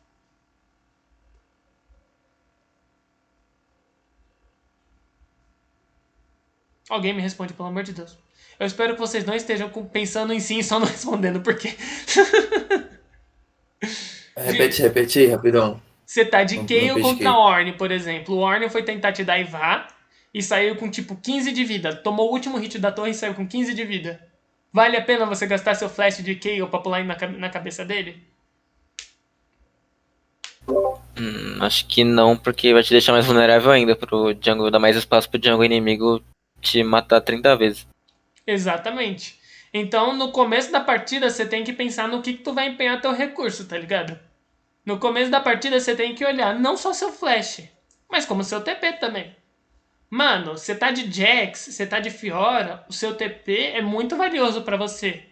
Alguém me responde, pelo amor de Deus. Eu espero que vocês não estejam pensando em sim e só não respondendo, porque... Repete aí, rapidão. Você tá de Não Kayle pesquei. contra Ornn, por exemplo. O Ornn foi tentar te daivar e saiu com tipo 15 de vida. Tomou o último hit da torre e saiu com 15 de vida. Vale a pena você gastar seu flash de Kayle pra pular na cabeça dele? Acho que não, porque vai te deixar mais vulnerável ainda pro jungle, dar mais espaço pro jungle inimigo te matar 30 vezes. Exatamente. Então, no começo da partida, você tem que pensar no que tu vai empenhar teu recurso, tá ligado? No começo da partida, você tem que olhar não só seu flash, mas como seu TP também. Mano, você tá de Jax, você tá de Fiora, o seu TP é muito valioso pra você.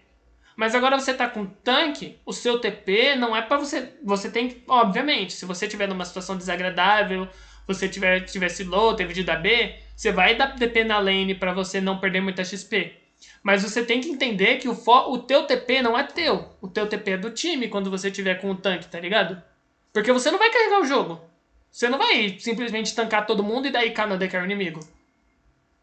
Mas agora você tá com tanque, o seu TP não é pra você... Você tem que, obviamente, se você tiver numa situação desagradável, você tivesse low, teve de dar B, você vai dar TP na lane pra você não perder muita XP. Mas você tem que entender que o teu TP não é teu. O teu TP é do time quando você tiver com o tanque, tá ligado? Porque você não vai carregar o jogo. Você não vai simplesmente tancar todo mundo e daí KD que é o inimigo.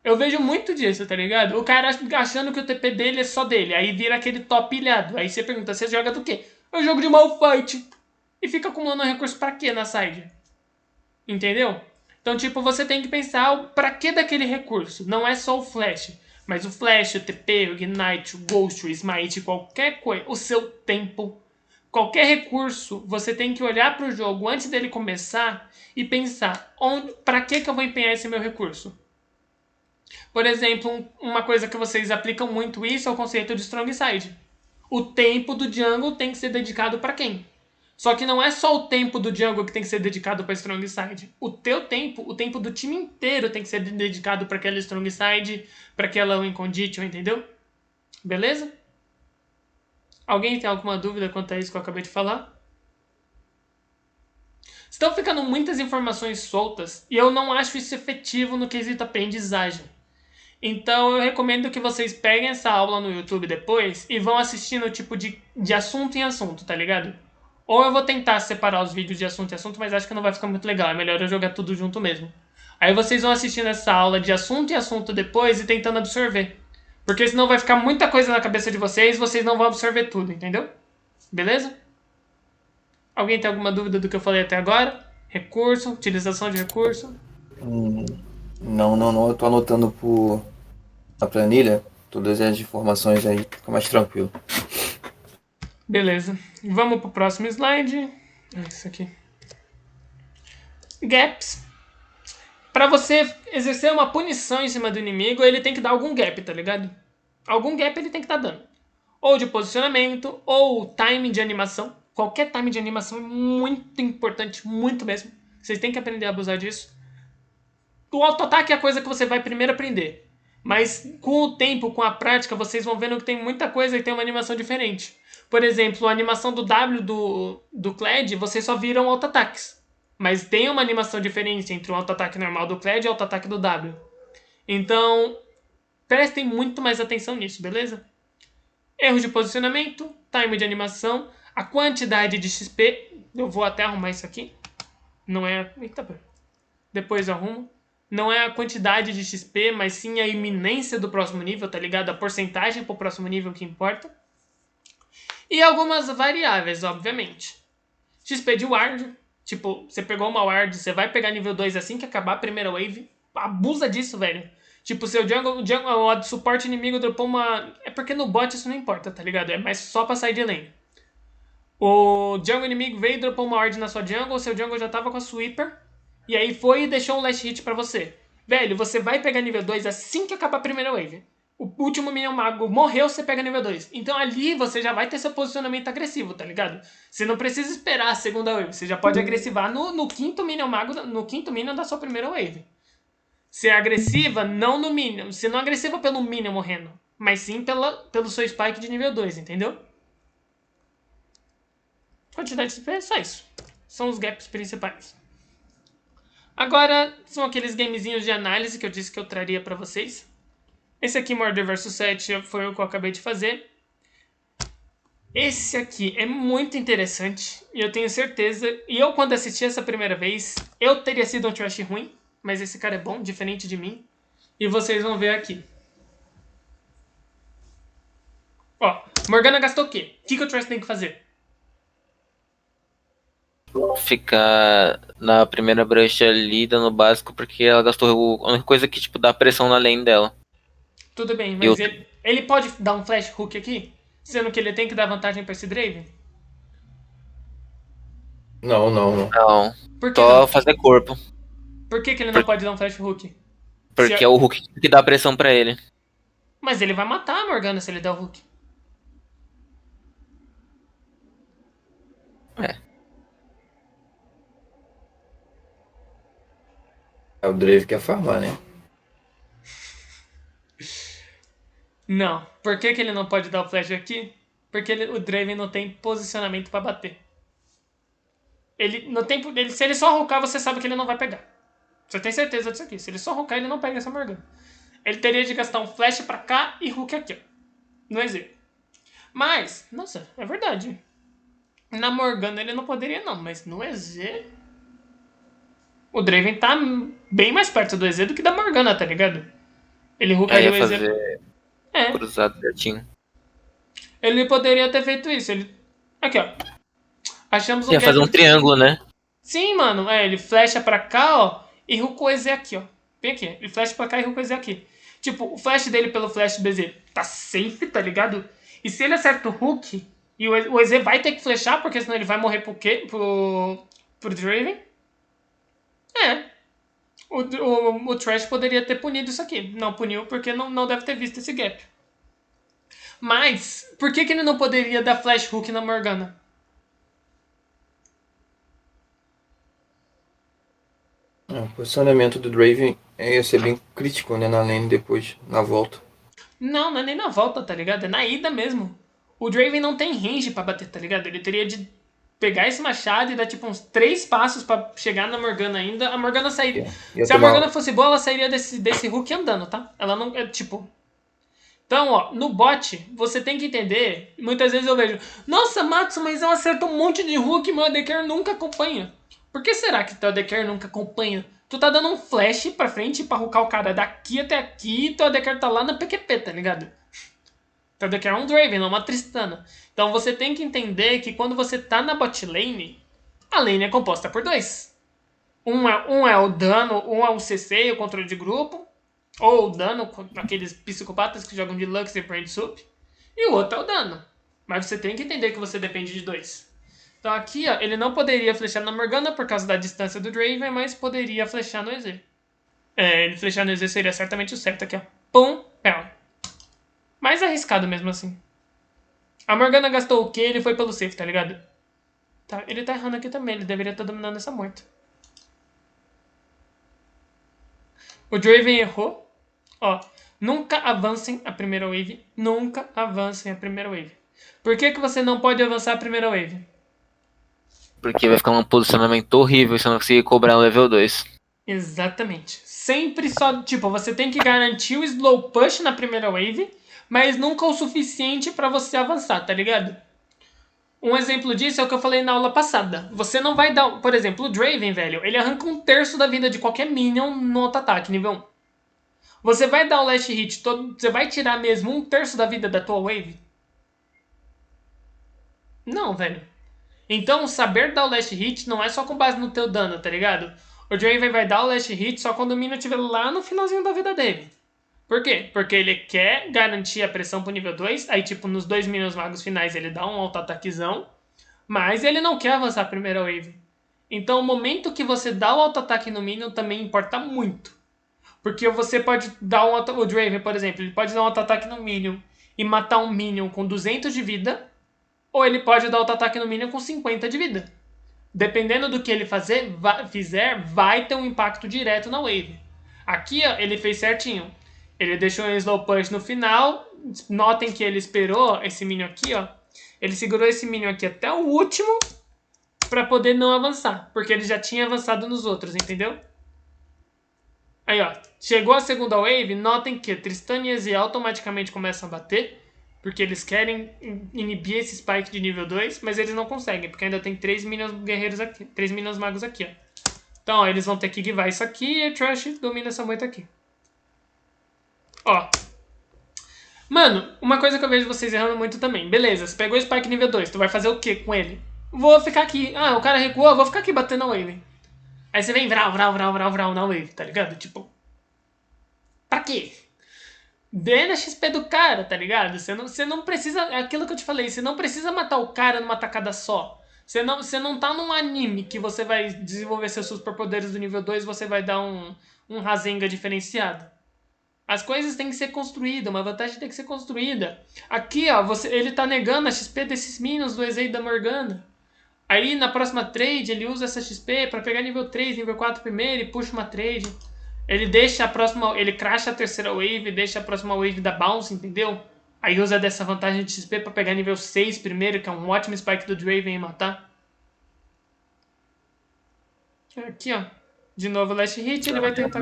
Eu vejo muito disso, tá ligado? O cara achando que o TP dele é só dele. Aí vira aquele top ilhado. Aí você pergunta, você joga do quê? Eu jogo de Malphite. E fica acumulando recurso pra quê na side? Entendeu? Então, tipo, você tem que pensar pra que daquele recurso. Não é só o flash. Mas o flash, o TP, o ignite, o ghost, o smite, qualquer coisa. O seu tempo. Qualquer recurso, você tem que olhar pro jogo antes dele começar e pensar, pra que eu vou empenhar esse meu recurso? Por exemplo, uma coisa que vocês aplicam muito isso é o conceito de strong side. O tempo do jungle tem que ser dedicado para quem? Só que não é só o tempo do jungle que tem que ser dedicado pra strong side. O teu tempo, o tempo do time inteiro tem que ser dedicado pra aquela strong side, pra aquela win condition, entendeu? Beleza? Alguém tem alguma dúvida quanto a isso que eu acabei de falar? Estão ficando muitas informações soltas e eu não acho isso efetivo no quesito aprendizagem. Então eu recomendo que vocês peguem essa aula no YouTube depois e vão assistindo tipo de assunto em assunto, tá ligado? Ou eu vou tentar separar os vídeos de assunto em assunto, mas acho que não vai ficar muito legal. É melhor eu jogar tudo junto mesmo. Aí vocês vão assistindo essa aula de assunto em assunto depois e tentando absorver. Porque senão vai ficar muita coisa na cabeça de vocês e vocês não vão absorver tudo, entendeu? Beleza? Alguém tem alguma dúvida do que eu falei até agora? Recurso, utilização de recurso? Não. Eu tô anotando na planilha todas as informações aí, fica mais tranquilo. Beleza. Vamos pro próximo slide. É isso aqui. Gaps. Pra você exercer uma punição em cima do inimigo, ele tem que dar algum gap, tá ligado? Algum gap ele tem que estar dando. Ou de posicionamento, ou time de animação. Qualquer time de animação é muito importante, muito mesmo. Vocês têm que aprender a abusar disso. O auto-ataque é a coisa que você vai primeiro aprender. Mas com o tempo, com a prática, vocês vão vendo que tem muita coisa e tem uma animação diferente. Por exemplo, a animação do W do Kled, vocês só viram auto-ataques. Mas tem uma animação diferente entre o auto-ataque normal do Kled e o auto-ataque do W. Então, prestem muito mais atenção nisso, beleza? Erros de posicionamento, time de animação, a quantidade de XP. Eu vou até arrumar isso aqui. Não é... Eita, depois eu arrumo. Não é a quantidade de XP, mas sim a iminência do próximo nível, tá ligado? A porcentagem pro próximo nível que importa. E algumas variáveis, obviamente. XP de ward. Tipo, você pegou uma ward, você vai pegar nível 2 assim que acabar a primeira wave. Abusa disso, velho. Tipo, seu jungle o suporte inimigo dropou uma... É porque no bot isso não importa, tá ligado? É mais só pra sair de lane. O jungle inimigo veio e dropou uma ward na sua jungle, seu jungle já tava com a sweeper. E aí foi e deixou um last hit pra você. Velho, você vai pegar nível 2 assim que acabar a primeira wave. O último Minion Mago morreu, você pega nível 2. Então ali você já vai ter seu posicionamento agressivo, tá ligado? Você não precisa esperar a segunda wave. Você já pode agressivar no quinto Minion Mago, no quinto Minion da sua primeira wave. Ser agressiva não no Minion. Você não é agressiva pelo Minion morrendo. Mas sim pelo seu Spike de nível 2, entendeu? Quantidade de CP é só isso. São os gaps principais. Agora, são aqueles gamezinhos de análise que eu disse que eu traria pra vocês. Esse aqui, Murder vs 7, foi o que eu acabei de fazer. Esse aqui é muito interessante. E eu tenho certeza... E eu, quando assisti essa primeira vez, eu teria sido um trash ruim. Mas esse cara é bom, diferente de mim. E vocês vão ver aqui. Ó, Morgana gastou o quê? O que o trash tem que fazer? Ficar na primeira brush ali, dando básico, porque ela gastou a única coisa que, tipo, dá pressão na lane dela. Tudo bem, mas ele pode dar um flash hook aqui? Sendo que ele tem que dar vantagem pra esse Draven? Não. Não, Por que só não? fazer corpo. Por que ele não pode dar um flash hook? Porque é o Hulk que dá pressão pra ele. Mas ele vai matar a Morgana se ele der o hook. É o Drave que quer farmar, né? Não. Por que ele não pode dar o flash aqui? Porque o Draven não tem posicionamento pra bater. Se ele só hoocar, você sabe que ele não vai pegar. Você tem certeza disso aqui. Se ele só hoocar, ele não pega essa Morgana. Ele teria de gastar um flash pra cá e hook aqui, ó. No EZ. Mas, nossa, é verdade. Na Morgana ele não poderia não, mas no EZ... O Draven tá bem mais perto do EZ do que da Morgana, tá ligado? Ele hookaria o EZ... fazer cruzado certinho. Ele poderia ter feito isso. Aqui, ó. Achamos um Ia fazer um triângulo, né? Sim, mano. Ele flecha pra cá, ó. E hooka o EZ aqui, ó. Vem aqui. Ele flecha pra cá e hooka o EZ aqui. Tipo, o flash dele pelo flash do BZ tá safe, tá ligado? E se ele acerta o hook, e o EZ vai ter que flechar, porque senão ele vai morrer pro quê? Pro Draven. O Trash poderia ter punido isso aqui. Não puniu porque não deve ter visto esse gap. Mas, por que ele não poderia dar flash hook na Morgana? O posicionamento do Draven ia ser bem crítico, né, na lane depois, na volta. Não é nem na volta, tá ligado? É na ida mesmo. O Draven não tem range pra bater, tá ligado? Ele teria de pegar esse machado e dar tipo uns 3 passos pra chegar na Morgana ainda. A Morgana sairia. Ia Se a tomar- Morgana fosse boa, ela sairia desse hook andando, tá? Ela não. É tipo. Então, ó, no bot, você tem que entender. Muitas vezes eu vejo, nossa, Matsu, mas eu acerto um monte de hook e meu AD Carry nunca acompanha. Por que será que teu AD Carry nunca acompanha? Tu tá dando um flash pra frente pra hoocar o cara daqui até aqui e teu AD Carry tá lá na PQP, tá ligado? Teu AD Carry é um Draven, não uma Tristana. Então você tem que entender que quando você tá na bot lane, a lane é composta por dois. Um é o dano, um é o CC, o controle de grupo, ou o dano, aqueles psicopatas que jogam de Lux e Brand Soup, e o outro é o dano. Mas você tem que entender que você depende de dois. Então aqui, ó, ele não poderia flechar na Morgana por causa da distância do Draven, mas poderia flechar no EZ. Ele flechar no EZ seria certamente o certo aqui, ó. Pum, pé. Mais arriscado mesmo assim. A Morgana gastou o quê? Ele foi pelo safe, tá ligado? Tá, ele tá errando aqui também, ele deveria estar dominando essa morta. O Draven errou. Ó, nunca avancem a primeira wave. Nunca avancem a primeira wave. Por que você não pode avançar a primeira wave? Porque vai ficar um posicionamento horrível se você não conseguir cobrar no level 2. Exatamente. Sempre só, tipo, você tem que garantir o slow push na primeira wave, mas nunca o suficiente pra você avançar, tá ligado? Um exemplo disso é o que eu falei na aula passada. Você não vai dar, por exemplo, o Draven, velho, ele arranca 1/3 da vida de qualquer minion no auto-ataque, nível 1. Você vai dar o last hit todo, você vai tirar mesmo 1/3 da vida da tua wave? Não, velho. Então, saber dar o last hit não é só com base no teu dano, tá ligado? O Draven vai dar o last hit só quando o minion estiver lá no finalzinho da vida dele. Por quê? Porque ele quer garantir a pressão pro nível 2, aí tipo, nos 2 minions magos finais ele dá um auto-ataquezão, mas ele não quer avançar a primeira wave. Então, o momento que você dá o auto-ataque no minion também importa muito. Porque você pode dar o Draven, por exemplo, ele pode dar um auto-ataque no minion e matar um minion com 200 de vida, ou ele pode dar auto-ataque no minion com 50 de vida. Dependendo do que ele fizer, vai ter um impacto direto na wave. Aqui, ó, ele fez certinho. Ele deixou um slow push no final. Notem que ele esperou esse minion aqui, ó. Ele segurou esse minion aqui até o último pra poder não avançar, porque ele já tinha avançado nos outros, entendeu? Aí, ó, chegou a segunda wave, notem que Tristana e EZ automaticamente começam a bater, porque eles querem inibir esse spike de nível 2, mas eles não conseguem, porque ainda tem 3 minions guerreiros aqui, 3 minions magos aqui, ó. Então, ó, eles vão ter que givar isso aqui e a Trash domina essa moita aqui. Ó. Mano, uma coisa que eu vejo vocês errando muito também. Beleza, você pegou o spike nível 2, tu vai fazer o que com ele? Vou ficar aqui. Ah, o cara recuou, vou ficar aqui batendo na wave. Aí você vem vral na wave, tá ligado? Tipo, pra quê? Dê na XP do cara, tá ligado? Você não precisa, é aquilo que eu te falei, você não precisa matar o cara numa tacada só. Você não tá num anime que você vai desenvolver seus superpoderes do nível 2 e você vai dar um Rasengan diferenciado. As coisas têm que ser construídas, uma vantagem tem que ser construída. Aqui, ó, ele tá negando a XP desses minions do EZ e da Morgana. Aí na próxima trade ele usa essa XP pra pegar nível 3, nível 4 primeiro e puxa uma trade. Ele deixa a próxima, ele crasha a terceira wave, deixa a próxima wave da bounce, entendeu? Aí usa dessa vantagem de XP pra pegar nível 6 primeiro, que é um ótimo spike do Draven e matar. Aqui, ó. De novo last hit, ele vai tentar...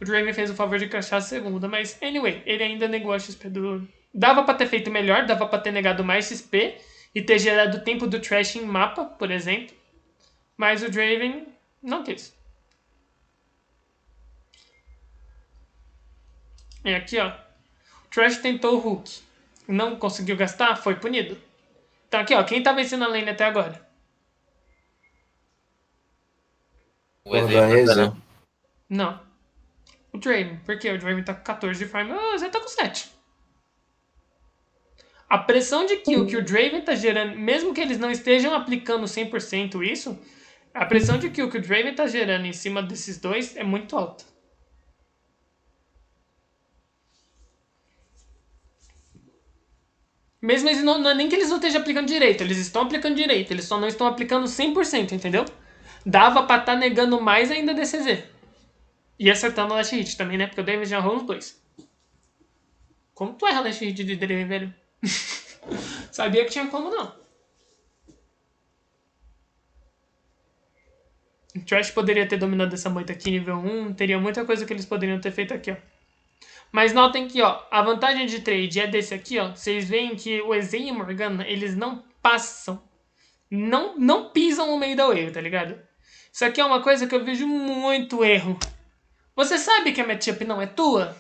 O Draven fez o favor de crashar a segunda, mas anyway, ele ainda negou a XP do... Dava pra ter feito melhor, dava pra ter negado mais XP e ter gerado o tempo do Trash em mapa, por exemplo. Mas o Draven não quis. E aqui, ó. O Trash tentou o hook. Não conseguiu gastar, foi punido. Então aqui, ó. Quem tá vencendo a lane até agora? O EZ Morgana e EZ. né? Não. O Draven. Por quê? O Draven tá com 14 de farm. O Zé tá com 7. A pressão de kill que o Draven tá gerando, mesmo que eles não estejam aplicando 100% isso, a pressão de kill que o Draven tá gerando em cima desses dois é muito alta. Mesmo não é nem que eles não estejam aplicando direito, eles estão aplicando direito, eles só não estão aplicando 100%, entendeu? Dava pra tá negando mais ainda DCZ. E acertando o Last Hit também, né? Porque o Draven já errou os dois. Como tu erra Last Hit de Draven, velho? Sabia que tinha como não. O Trash poderia ter dominado essa moita aqui nível 1. Teria muita coisa que eles poderiam ter feito aqui, ó. Mas notem que, ó, a vantagem de trade é desse aqui, ó. Vocês veem que o EZ e a Morgana, eles não passam. Não pisam no meio da wave, tá ligado? Isso aqui é uma coisa que eu vejo muito erro. Você sabe que a matchup não é tua?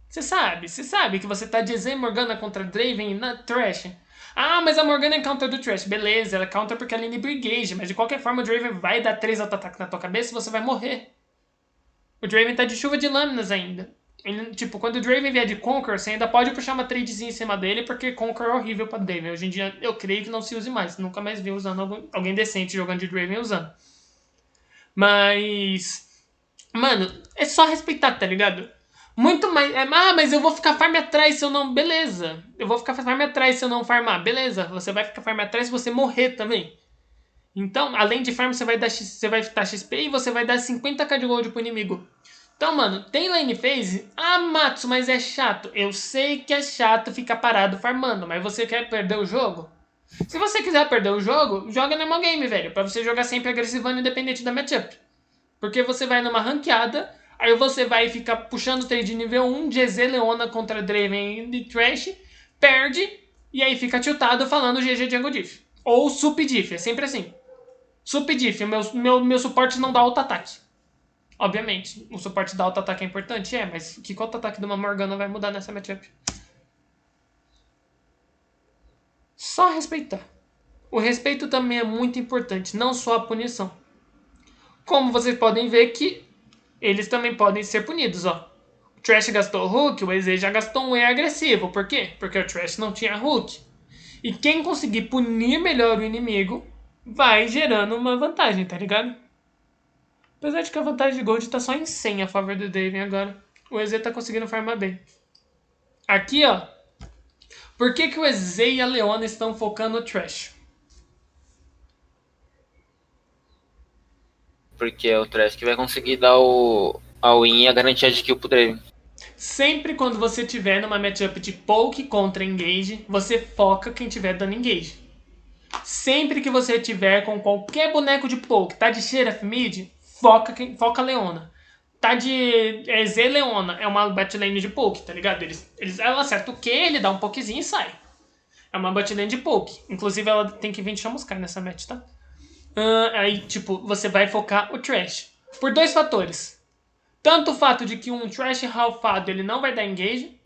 Você sabe que você tá de EZ Morgana contra Draven na Thresh. Ah, mas a Morgana é counter do Thresh. Beleza, ela é counter porque ela inibe engage, mas de qualquer forma o Draven vai dar 3 auto-ataques na tua cabeça e você vai morrer. O Draven tá de chuva de lâminas ainda. Ele, tipo, quando o Draven vier de Conqueror, você ainda pode puxar uma tradezinha em cima dele, porque Conqueror é horrível pra Draven. Hoje em dia, eu creio que não se use mais. Nunca mais vi usando alguém decente jogando de Draven usando. Mas... Mano, é só respeitar, tá ligado? Muito mais... mas eu vou ficar farm atrás se eu não... Beleza. Eu vou ficar farm atrás se eu não farmar. Beleza. Você vai ficar farm atrás se você morrer também. Então, além de farm, você vai dar XP e você vai dar 50k de gold pro inimigo. Então, mano, tem lane phase? Ah, Matsu, mas é chato. Eu sei que é chato ficar parado farmando, mas você quer perder o jogo? Se você quiser perder o jogo, joga normal game, velho. Pra você jogar sempre agressivando independente da matchup. Porque você vai numa ranqueada, aí você vai ficar puxando trade nível 1, GZ Leona contra Draven e Thresh, perde, e aí fica tiltado falando GG Jungle Diff. Ou Sup Diff, é sempre assim. Sup Diff, meu suporte não dá auto-ataque. Obviamente, o suporte da auto-ataque é importante, mas o que o auto-ataque de uma Morgana vai mudar nessa matchup? Só respeitar. O respeito também é muito importante, não só a punição. Como vocês podem ver que eles também podem ser punidos, ó. O Thresh gastou Hook, o EZ já gastou um E agressivo. Por quê? Porque o Thresh não tinha Hook. E quem conseguir punir melhor o inimigo vai gerando uma vantagem, tá ligado? Apesar de que a vantagem de Gold tá só em 100 a favor do Draven agora. O EZ tá conseguindo farmar bem. Aqui, ó. Por que o EZ e a Leona estão focando no Thresh? Porque é o Trash que vai conseguir dar a win e a garantia de kill pro Draven. Sempre quando você tiver numa matchup de poke contra engage, você foca quem tiver dando engage. Sempre que você tiver com qualquer boneco de poke, tá de Sheriff mid, foca Leona. Tá de Z Leona, é uma botlane de poke, tá ligado? Ela acerta o Q, ele dá um pokezinho e sai. É uma botlane de poke. Inclusive ela tem que vir de chamuscar nessa match, tá? Aí, tipo, você vai focar o Thresh. Por dois fatores. Tanto o fato de que um Thresh ralfado ele não vai dar engage,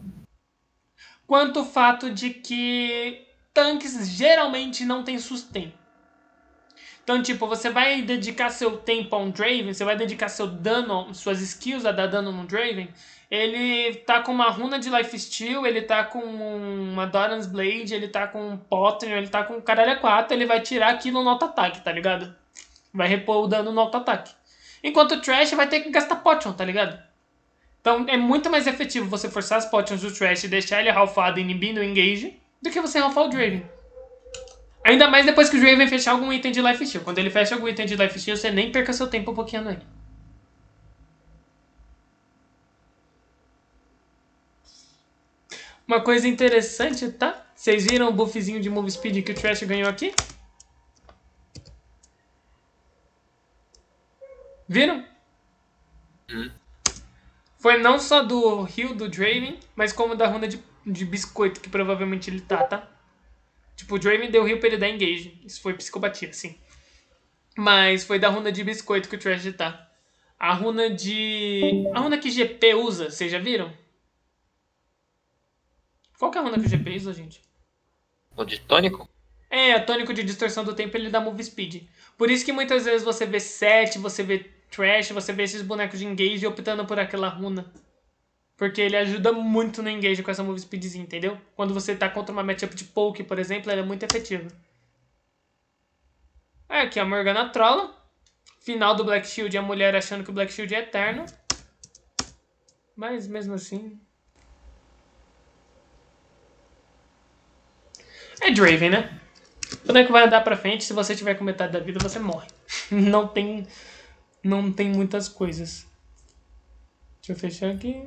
quanto o fato de que tanques geralmente não tem sustain. Então, tipo, você vai dedicar seu tempo a um Draven, você vai dedicar seu dano, suas skills a dar dano no Draven, ele tá com uma runa de lifesteal, ele tá com uma Doran's Blade, ele tá com um Potter, ele tá com caralho 4, ele vai tirar aquilo no auto-ataque, tá ligado? Vai repor o dano no auto-ataque. Enquanto o Thresh vai ter que gastar Potion, tá ligado? Então é muito mais efetivo você forçar as Potions do Thresh e deixar ele ralfado inibindo o engage do que você ralfar o Draven. Ainda mais depois que o Draven fechar algum item de lifesteal. Quando ele fecha algum item de lifesteal, você nem perca seu tempo bloqueando ele. Uma coisa interessante, tá? Vocês viram o buffzinho de move speed que o Thresh ganhou aqui? Viram? Foi não só do heal do Draven, mas como da runa de biscoito que provavelmente ele tá? Tipo, o Draven deu heal pra ele dar engage. Isso foi psicopatia, sim. Mas foi da runa de biscoito que o Thresh tá. A runa que GP usa, vocês já viram? Qual que é a runa que o GP usa, gente? O de tônico? É, a tônico de distorção do tempo ele dá move speed. Por isso que muitas vezes você vê Sett, você vê Thresh, você vê esses bonecos de engage optando por aquela runa. Porque ele ajuda muito no engage com essa move speedzinha, entendeu? Quando você tá contra uma matchup de poke, por exemplo, ela é muito efetiva. Aqui a Morgana trola. Final do Black Shield, a mulher achando que o Black Shield é eterno. Mas mesmo assim... é Draven, né? O boneco vai andar pra frente, se você tiver com metade da vida, você morre. Não tem, não tem muitas coisas. Deixa eu fechar aqui.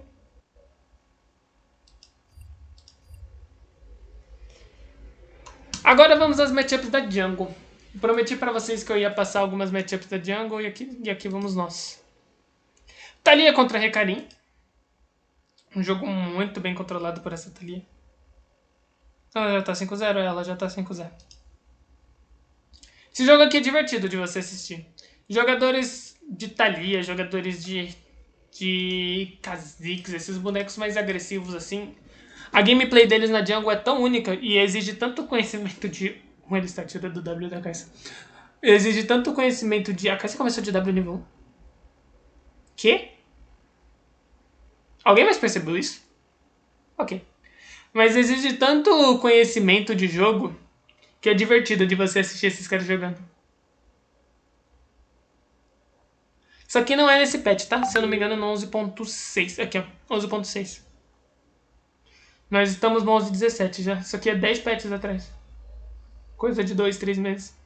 Agora vamos às matchups da Jungle. Prometi pra vocês que eu ia passar algumas matchups da Jungle e aqui vamos nós. Thalia contra Hecarim. Um jogo muito bem controlado por essa Thalia. Ela já tá 5-0? Ela já tá 5-0. Esse jogo aqui é divertido de você assistir. Jogadores de Thalia, jogadores de Kha'Zix, esses bonecos mais agressivos assim. A gameplay deles na jungle é tão única e exige tanto conhecimento de... Ele está tirando o W da Caixa. Exige tanto conhecimento de... A Caixa começou de W nível 1. Quê? Alguém mais percebeu isso? Ok. Mas exige tanto conhecimento de jogo que é divertido de você assistir esses caras jogando. Isso aqui não é nesse patch, tá? Se eu não me engano, no 11.6. Aqui, ó. 11.6. Nós estamos no 11.17 já. Isso aqui é 10 patches atrás. Coisa de 2, 3 meses.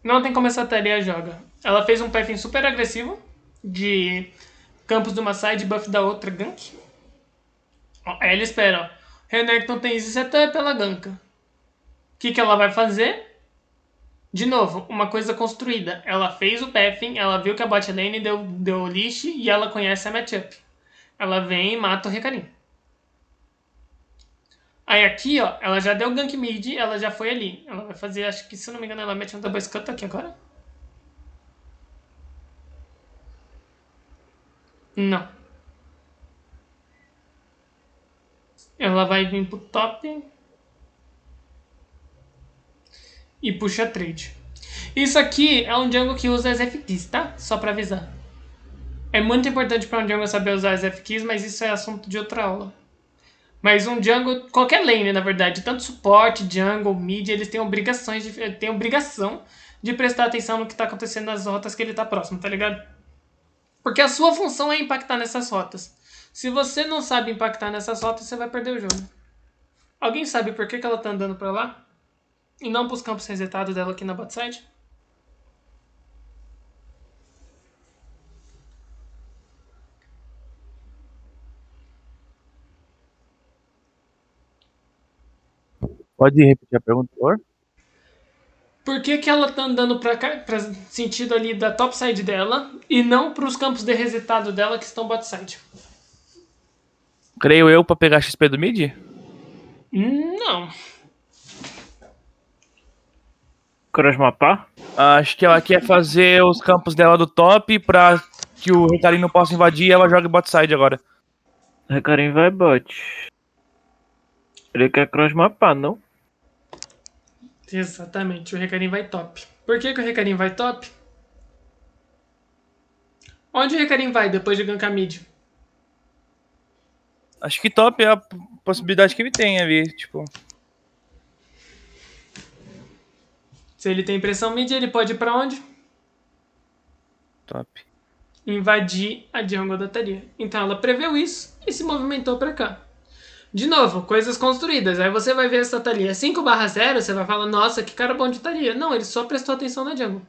Não tem como essa Thalia joga. Ela fez um pathing super agressivo. De campos de uma side, buff da outra, gank. Ó, aí ele espera, ó. Renekton tem easy setup, ela ganka. O que ela vai fazer? De novo, uma coisa construída. Ela fez o pathing, ela viu que a bot lane deu leash e ela conhece a matchup. Ela vem e mata o Hecarim. Aí aqui, ó, ela já deu gank mid, ela já foi ali. Ela vai fazer, acho que se eu não me engano, ela mete um double scut aqui agora. Não. Ela vai vir pro top. E puxa trade. Isso aqui é um jungle que usa as F-Keys, tá? Só pra avisar. É muito importante pra um jungle saber usar as F-Keys, mas isso é assunto de outra aula. Mas um jungle, qualquer lane, na verdade, tanto suporte, jungle, mid, eles têm obrigação de prestar atenção no que tá acontecendo nas rotas que ele tá próximo, tá ligado? Porque a sua função é impactar nessas rotas. Se você não sabe impactar nessas rotas, você vai perder o jogo. Alguém sabe por que ela tá andando pra lá? E não pros campos resetados dela aqui na botside? Pode repetir a pergunta, por favor? Por que ela tá andando pra cá, pra sentido ali da topside dela, e não pros campos de resetado dela que estão botside? Creio eu pra pegar XP do mid? Não. Crossmapar? Acho que ela quer fazer os campos dela do top pra que o Hecarim não possa invadir e ela joga bot side agora. Hecarim vai bot. Ele quer crossmapar, não? Exatamente, o Hecarim vai top. Por que o Hecarim vai top? Onde o Hecarim vai depois de gankar mid? Acho que top é a possibilidade que ele tem ali, tipo... Se ele tem pressão mid, ele pode ir pra onde? Top. Invadir a jungle da Thalia. Então ela preveu isso e se movimentou pra cá. De novo, coisas construídas. Aí você vai ver essa Thalia 5/0, você vai falar, nossa, que cara bom de Thalia. Não, ele só prestou atenção na jungle.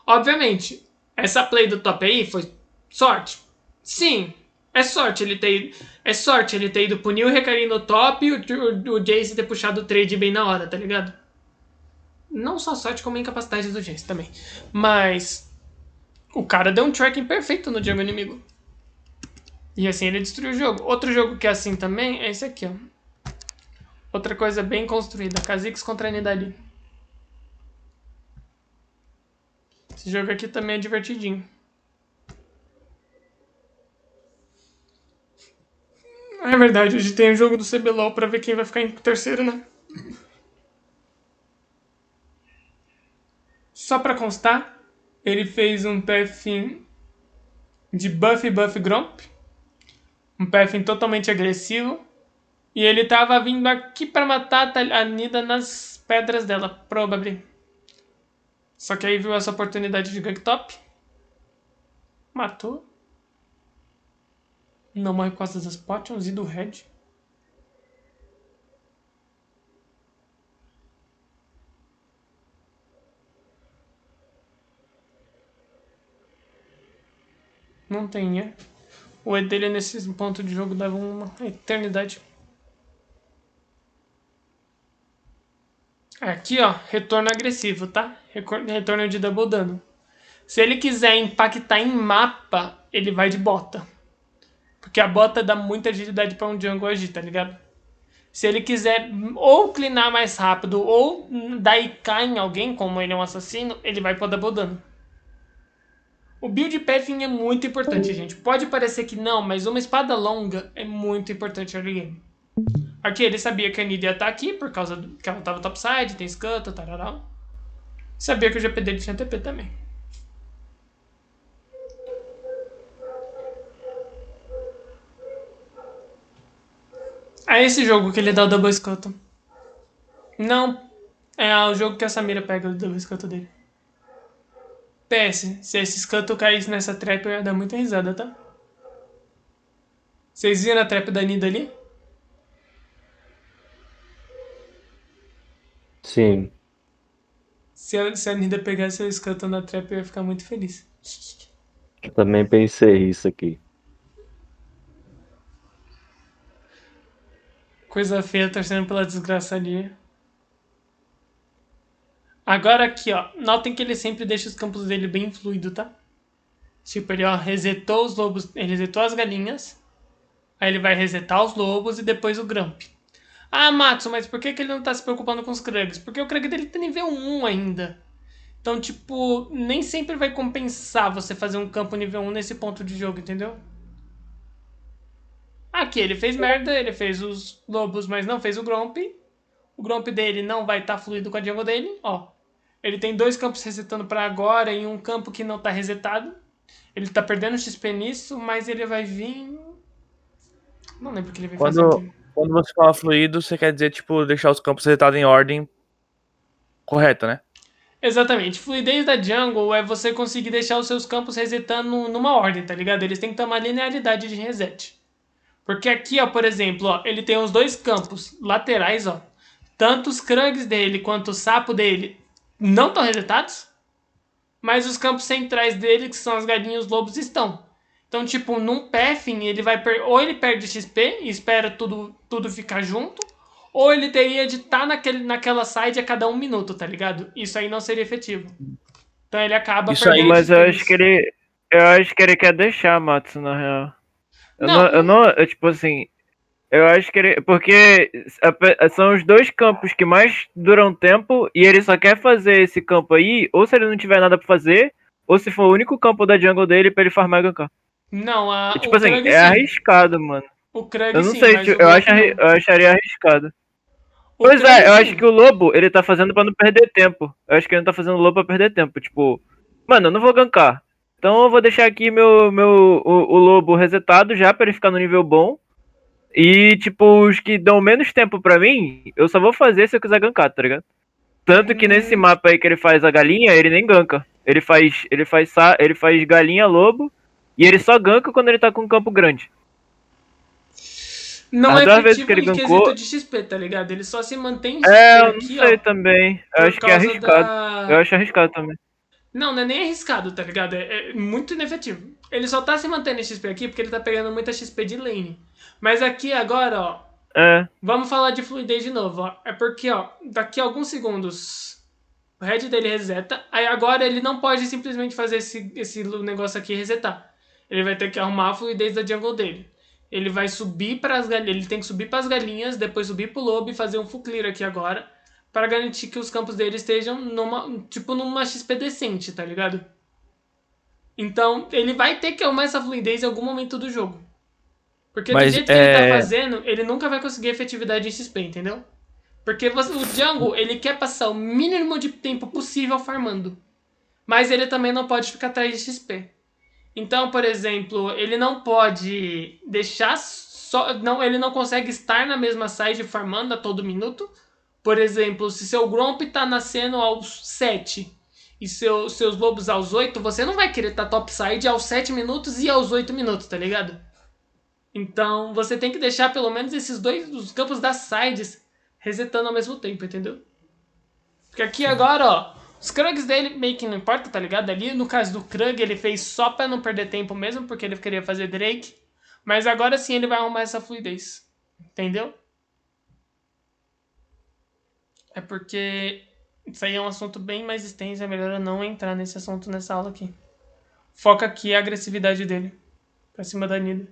Obviamente, essa play do top aí foi sorte. Sim, é sorte ele ter ido punir o Hecarim no top e o Jace ter puxado o trade bem na hora, tá ligado? Não só sorte, como a incapacidade do Jace também. Mas o cara deu um tracking perfeito no jungle inimigo. E assim ele destruiu o jogo. Outro jogo que é assim também é esse aqui, ó. Outra coisa bem construída. Kha'Zix contra Nidalee. Esse jogo aqui também é divertidinho. É verdade, hoje tem o jogo do CBLOL pra ver quem vai ficar em terceiro, né? Só pra constar, ele fez um pathing de buff Gromp. Um pathing totalmente agressivo. E ele tava vindo aqui pra matar a Nida nas pedras dela, probably. Só que aí viu essa oportunidade de gank top. Matou. Não morre por causa das potions e do red. Não tem, é. O E dele nesse ponto de jogo leva uma eternidade. Aqui, ó, retorno agressivo, tá? Retorno de double dano. Se ele quiser impactar em mapa, ele vai de bota. Porque a bota dá muita agilidade pra um jungle agir, tá ligado? Se ele quiser ou clinar mais rápido ou dar IK em alguém, como ele é um assassino, ele vai pra double dano. O build pathing é muito importante, gente. Pode parecer que não, mas uma espada longa é muito importante no game. Aqui ele sabia que a Nid ia estar aqui por causa que ela tava topside, tem scuttle, tarará. Sabia que o GP dele tinha TP também. É esse jogo que ele dá o double scuttle. Não, é o jogo que a Samira pega o double scuttle dele. PS, se esse scuttle caísse nessa trap eu ia dar muita risada, tá? Vocês viram a trap da Nida ali? Sim. Se a Nida pegasse o scuttle na trap eu ia ficar muito feliz. Eu também pensei isso aqui. Coisa feia torcendo pela desgraça ali. Agora aqui, ó. Notem que ele sempre deixa os campos dele bem fluido, tá? Tipo, ele ó, resetou os lobos. Ele resetou as galinhas. Aí ele vai resetar os lobos e depois o Grump. Ah, Matsu, mas por que ele não tá se preocupando com os Krugs? Porque o Krug dele tá nível 1 ainda. Então, tipo, nem sempre vai compensar você fazer um campo nível 1 nesse ponto de jogo, entendeu? Aqui ele fez merda, ele fez os lobos, mas não fez o Gromp. O Gromp dele não vai estar fluido com a jungle dele, ó. Ele tem 2 campos resetando pra agora e um campo que não tá resetado. Ele tá perdendo XP nisso, mas ele vai vir... Não lembro o que ele vai fazer aqui. Quando você fala fluido, você quer dizer, tipo, deixar os campos resetados em ordem correta, né? Exatamente. Fluidez da jungle é você conseguir deixar os seus campos resetando numa ordem, tá ligado? Eles têm que ter uma linearidade de reset. Porque aqui, ó, por exemplo, ó, ele tem os 2 campos laterais, ó. Tanto os Krugs dele quanto o sapo dele não estão resetados, mas os campos centrais dele, que são as galinhas e os lobos, estão. Então, tipo, num pathing, ele vai ou ele perde XP e espera tudo ficar junto, ou ele teria de estar naquela side a cada 1 minuto, tá ligado? Isso aí não seria efetivo. Então ele acaba Isso aí, perdendo Mas XP. eu acho que ele quer deixar Matsu, na real. Tipo assim, eu acho que ele. Porque são os 2 campos que mais duram tempo e ele só quer fazer esse campo aí, ou se ele não tiver nada pra fazer, ou se for o único campo da jungle dele pra ele farmar e gankar. Não, E, tipo o assim, Krug é sim. arriscado, mano. O Krug Eu não sim, sei, mas tipo, o Gromp não. eu acharia arriscado. O Pois Krug, é, eu sim. acho que o Lobo, ele tá fazendo pra não perder tempo. Eu acho que ele não tá fazendo o Lobo pra perder tempo. Tipo, mano, eu não vou gankar. Então eu vou deixar aqui o Lobo resetado já pra ele ficar no nível bom. E, tipo, os que dão menos tempo pra mim, eu só vou fazer se eu quiser gankar, tá ligado? Tanto que nesse mapa aí que ele faz a galinha, ele nem ganka. Ele faz galinha, lobo, e ele só ganka quando ele tá com um campo grande. Não As é 2 vezes efetivo que ele em gankou. quesito de XP, tá ligado? Ele só se mantém em XP É, eu não aqui, sei ó. também. Eu Por acho que é causa arriscado. da... Eu acho arriscado também. Não, não é nem arriscado, tá ligado? É muito inefetivo. Ele só tá se mantendo em XP aqui porque ele tá pegando muita XP de lane. Mas aqui agora, ó, É. vamos falar de fluidez de novo, ó. É porque, ó, daqui a alguns segundos o head dele reseta. Aí agora ele não pode simplesmente fazer esse negócio aqui e resetar. Ele vai ter que arrumar a fluidez da jungle dele. Ele vai subir para as galinhas. Ele tem que subir para as galinhas, depois subir pro lobo e fazer um full clear aqui agora. Para garantir que os campos dele estejam numa XP decente, tá ligado? Então, ele vai ter que arrumar essa fluidez em algum momento do jogo. Porque do Mas, jeito que ele tá fazendo, ele nunca vai conseguir efetividade em XP, entendeu? Porque o jungle, ele quer passar o mínimo de tempo possível farmando. Mas ele também não pode ficar atrás de XP. Então, por exemplo, ele não pode deixar ele não consegue estar na mesma side farmando a todo minuto. Por exemplo, se seu Gromp tá nascendo aos 7 e seus lobos aos 8, você não vai querer estar topside aos 7 minutos e aos 8 minutos, tá ligado? Então, você tem que deixar pelo menos esses os campos das sides resetando ao mesmo tempo, entendeu? Porque aqui agora, ó, Os Krugs dele meio que não importa, tá ligado? Ali, no caso do Krug, ele fez só pra não perder tempo mesmo, porque ele queria fazer Drake. Mas agora sim ele vai arrumar essa fluidez. Entendeu? É porque isso aí é um assunto bem mais extenso, é melhor eu não entrar nesse assunto nessa aula aqui. Foca aqui a agressividade dele. Pra cima da Nida.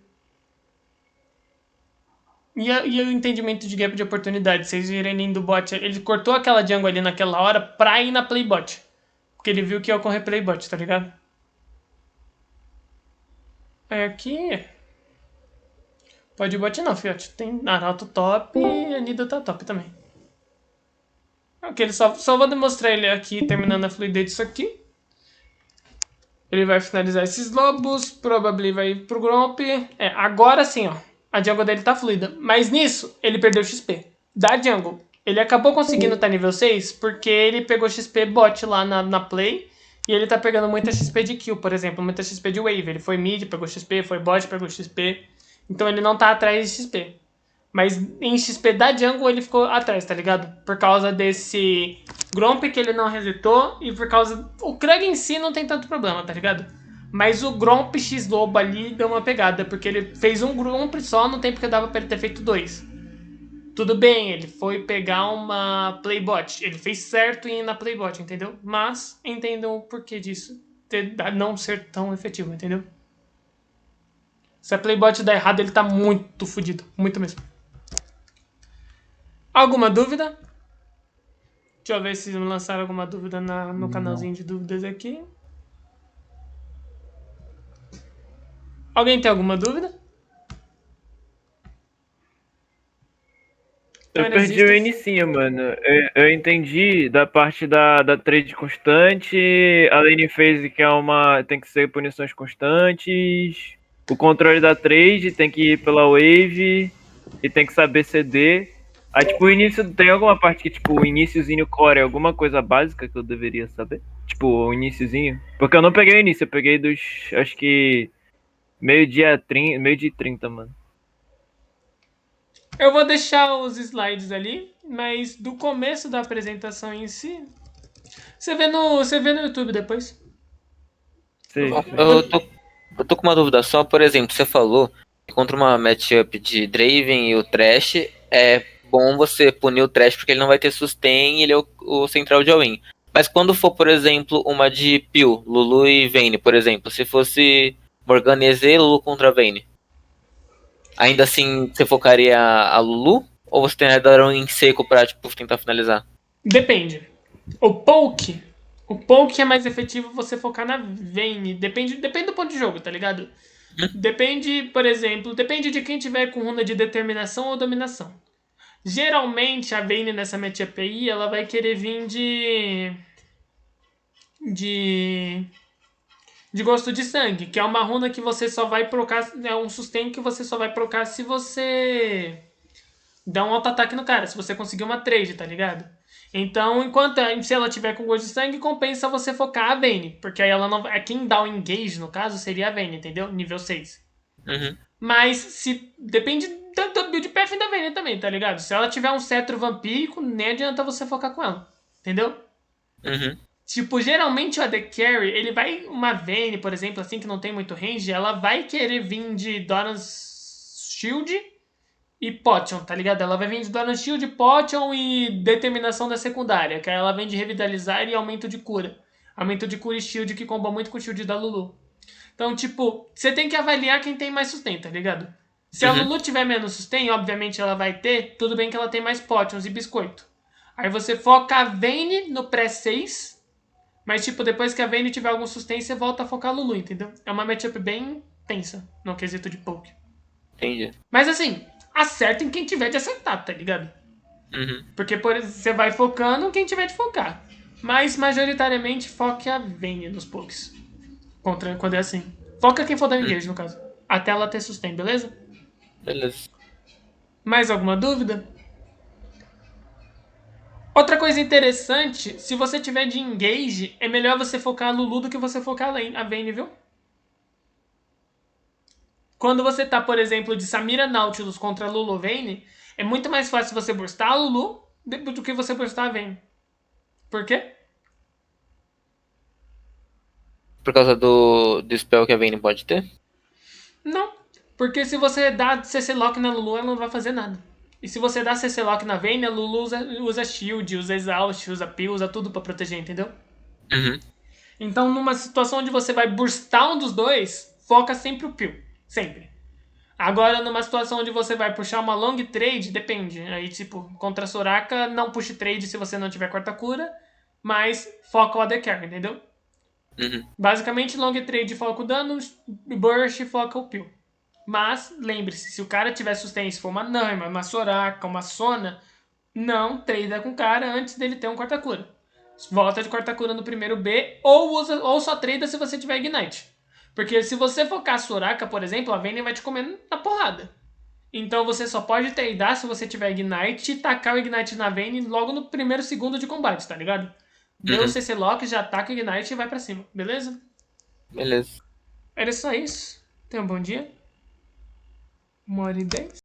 E o entendimento de gap de oportunidade. Vocês virem do bot. Ele cortou aquela jungle ali naquela hora pra ir na playbot. Porque ele viu que ia ocorrer playbot, tá ligado? Aqui. Pode bot não, fiote. Tem Arauto top e a Nida tá top também. Ok, ele só vou demonstrar ele aqui, terminando a fluidez disso aqui. Ele vai finalizar esses lobos, provavelmente vai pro Gromp. Agora sim, ó. A jungle dele tá fluida. Mas nisso, ele perdeu XP. Da jungle. Ele acabou conseguindo estar nível 6 porque ele pegou XP bot lá na play. E ele tá pegando muita XP de kill, por exemplo. Muita XP de wave. Ele foi mid, pegou XP. Foi bot, pegou XP. Então ele não tá atrás de XP. Mas em XP da jungle ele ficou atrás, tá ligado? Por causa desse Gromp que ele não resetou. E por causa... O Krug em si não tem tanto problema, tá ligado? Mas o Gromp X-Lobo ali deu uma pegada. Porque ele fez um Gromp só no tempo que dava pra ele ter feito 2. Tudo bem, ele foi pegar uma Playbot. Ele fez certo em ir na Playbot, entendeu? Mas entendam o porquê disso. Não ser tão efetivo, entendeu? Se a Playbot der errado, ele tá muito fodido. Muito mesmo. Alguma dúvida? Deixa eu ver se lançaram alguma dúvida no canalzinho de dúvidas aqui. Alguém tem alguma dúvida? Eu perdi o inicinho, mano. Eu entendi da parte da trade constante, a lane phase que tem que ser punições constantes, o controle da trade tem que ir pela wave e tem que saber ceder. Aí, tipo, o início, tem alguma parte que, tipo, o iniciozinho core é alguma coisa básica que eu deveria saber? Tipo, o iniciozinho? Porque eu não peguei o início, eu peguei acho que, meio-dia e 30, mano. Eu vou deixar os slides ali, mas do começo da apresentação em si, você vê no YouTube depois. Sei. Eu tô com uma dúvida só, por exemplo, você falou que contra uma matchup de Draven e o Thresh é bom você punir o Thresh porque ele não vai ter sustain e ele é o central de all-in. Mas quando for, por exemplo, uma de Peel, Lulu e Vayne, por exemplo, se fosse Morgana e EZ, Lulu contra Vayne, ainda assim você focaria a Lulu? Ou você teria dar um em seco pra tipo, tentar finalizar? Depende. O poke é mais efetivo você focar na Vayne. Depende do ponto de jogo, tá ligado? Depende, por exemplo, depende de quem tiver com runa de determinação ou dominação. Geralmente a Vayne nessa matchup aí, ela vai querer vir de gosto de sangue, que é uma runa que você só vai procar, é um sustain que você só vai procar se você dá um auto-ataque no cara, se você conseguir uma trade, tá ligado? Então, se ela tiver com gosto de sangue, compensa você focar a Vayne, porque aí ela não vai... Quem dá o engage, no caso, seria a Vayne, entendeu? Nível 6. Uhum. Mas depende do build path da Vayne também, tá ligado? Se ela tiver um cetro vampírico, nem adianta você focar com ela, entendeu? Uhum. Tipo, geralmente o AD Carry, ele vai... Uma Vayne, por exemplo, assim, que não tem muito range, ela vai querer vir de Doran's Shield e Potion, tá ligado? Ela vai vir de Doran's Shield, Potion e determinação da secundária, que aí ela vem de revitalizar e aumento de cura. Aumento de cura e shield, que comba muito com o shield da Lulu. Então, tipo, você tem que avaliar quem tem mais sustain, tá ligado? Se a Lulu tiver menos sustain, obviamente ela vai ter, tudo bem que ela tem mais Potions e biscoito. Aí você foca a Vayne no pré-6, mas, tipo, depois que a Vayne tiver algum sustain, você volta a focar a Lulu, entendeu? É uma matchup bem tensa, no quesito de poke. Entendi. Mas, assim, acertem quem tiver de acertar, tá ligado? Uhum. Porque você vai focando quem tiver de focar. Mas, majoritariamente, foque a Vayne nos pokes. Quando é assim. Foca quem for dar engage, no caso. Até ela ter sustain, beleza? Beleza. Mais alguma dúvida? Outra coisa interessante, se você tiver de engage, é melhor você focar a Lulu do que você focar a Vayne, viu? Quando você tá, por exemplo, de Samira Nautilus contra a Lulu Vayne, é muito mais fácil você burstar a Lulu do que você burstar a Vayne. Por quê? Por causa do spell que a Vayne pode ter? Não, porque se você dá CC Lock na Lulu, ela não vai fazer nada. E se você dá CC Lock na Vayne, a Lulu usa shield, usa exaust, usa peel, usa tudo pra proteger, entendeu? Uhum. Então, numa situação onde você vai burstar um dos dois, foca sempre o peel. Sempre. Agora, numa situação onde você vai puxar uma long trade, depende. Aí, tipo, contra a Soraka, não puxe trade se você não tiver quarta cura, mas foca o AD Carry, entendeu? Uhum. Basicamente, long trade foca o dano, burst foca o peel. Mas, lembre-se, se o cara tiver sustain, se for uma Naima, uma Soraka, uma Sona, não trada com o cara antes dele ter um quarta cura. Volta de quarta cura no primeiro B, ou só trada se você tiver Ignite. Porque se você focar a Soraka, por exemplo, a Vayne vai te comer na porrada. Então você só pode tradar se você tiver Ignite e tacar o Ignite na Vayne logo no primeiro segundo de combate, tá ligado? Deu o CC Lock, já taca o Ignite e vai pra cima, beleza? Beleza. Era só isso. Tenha um bom dia. 1h10.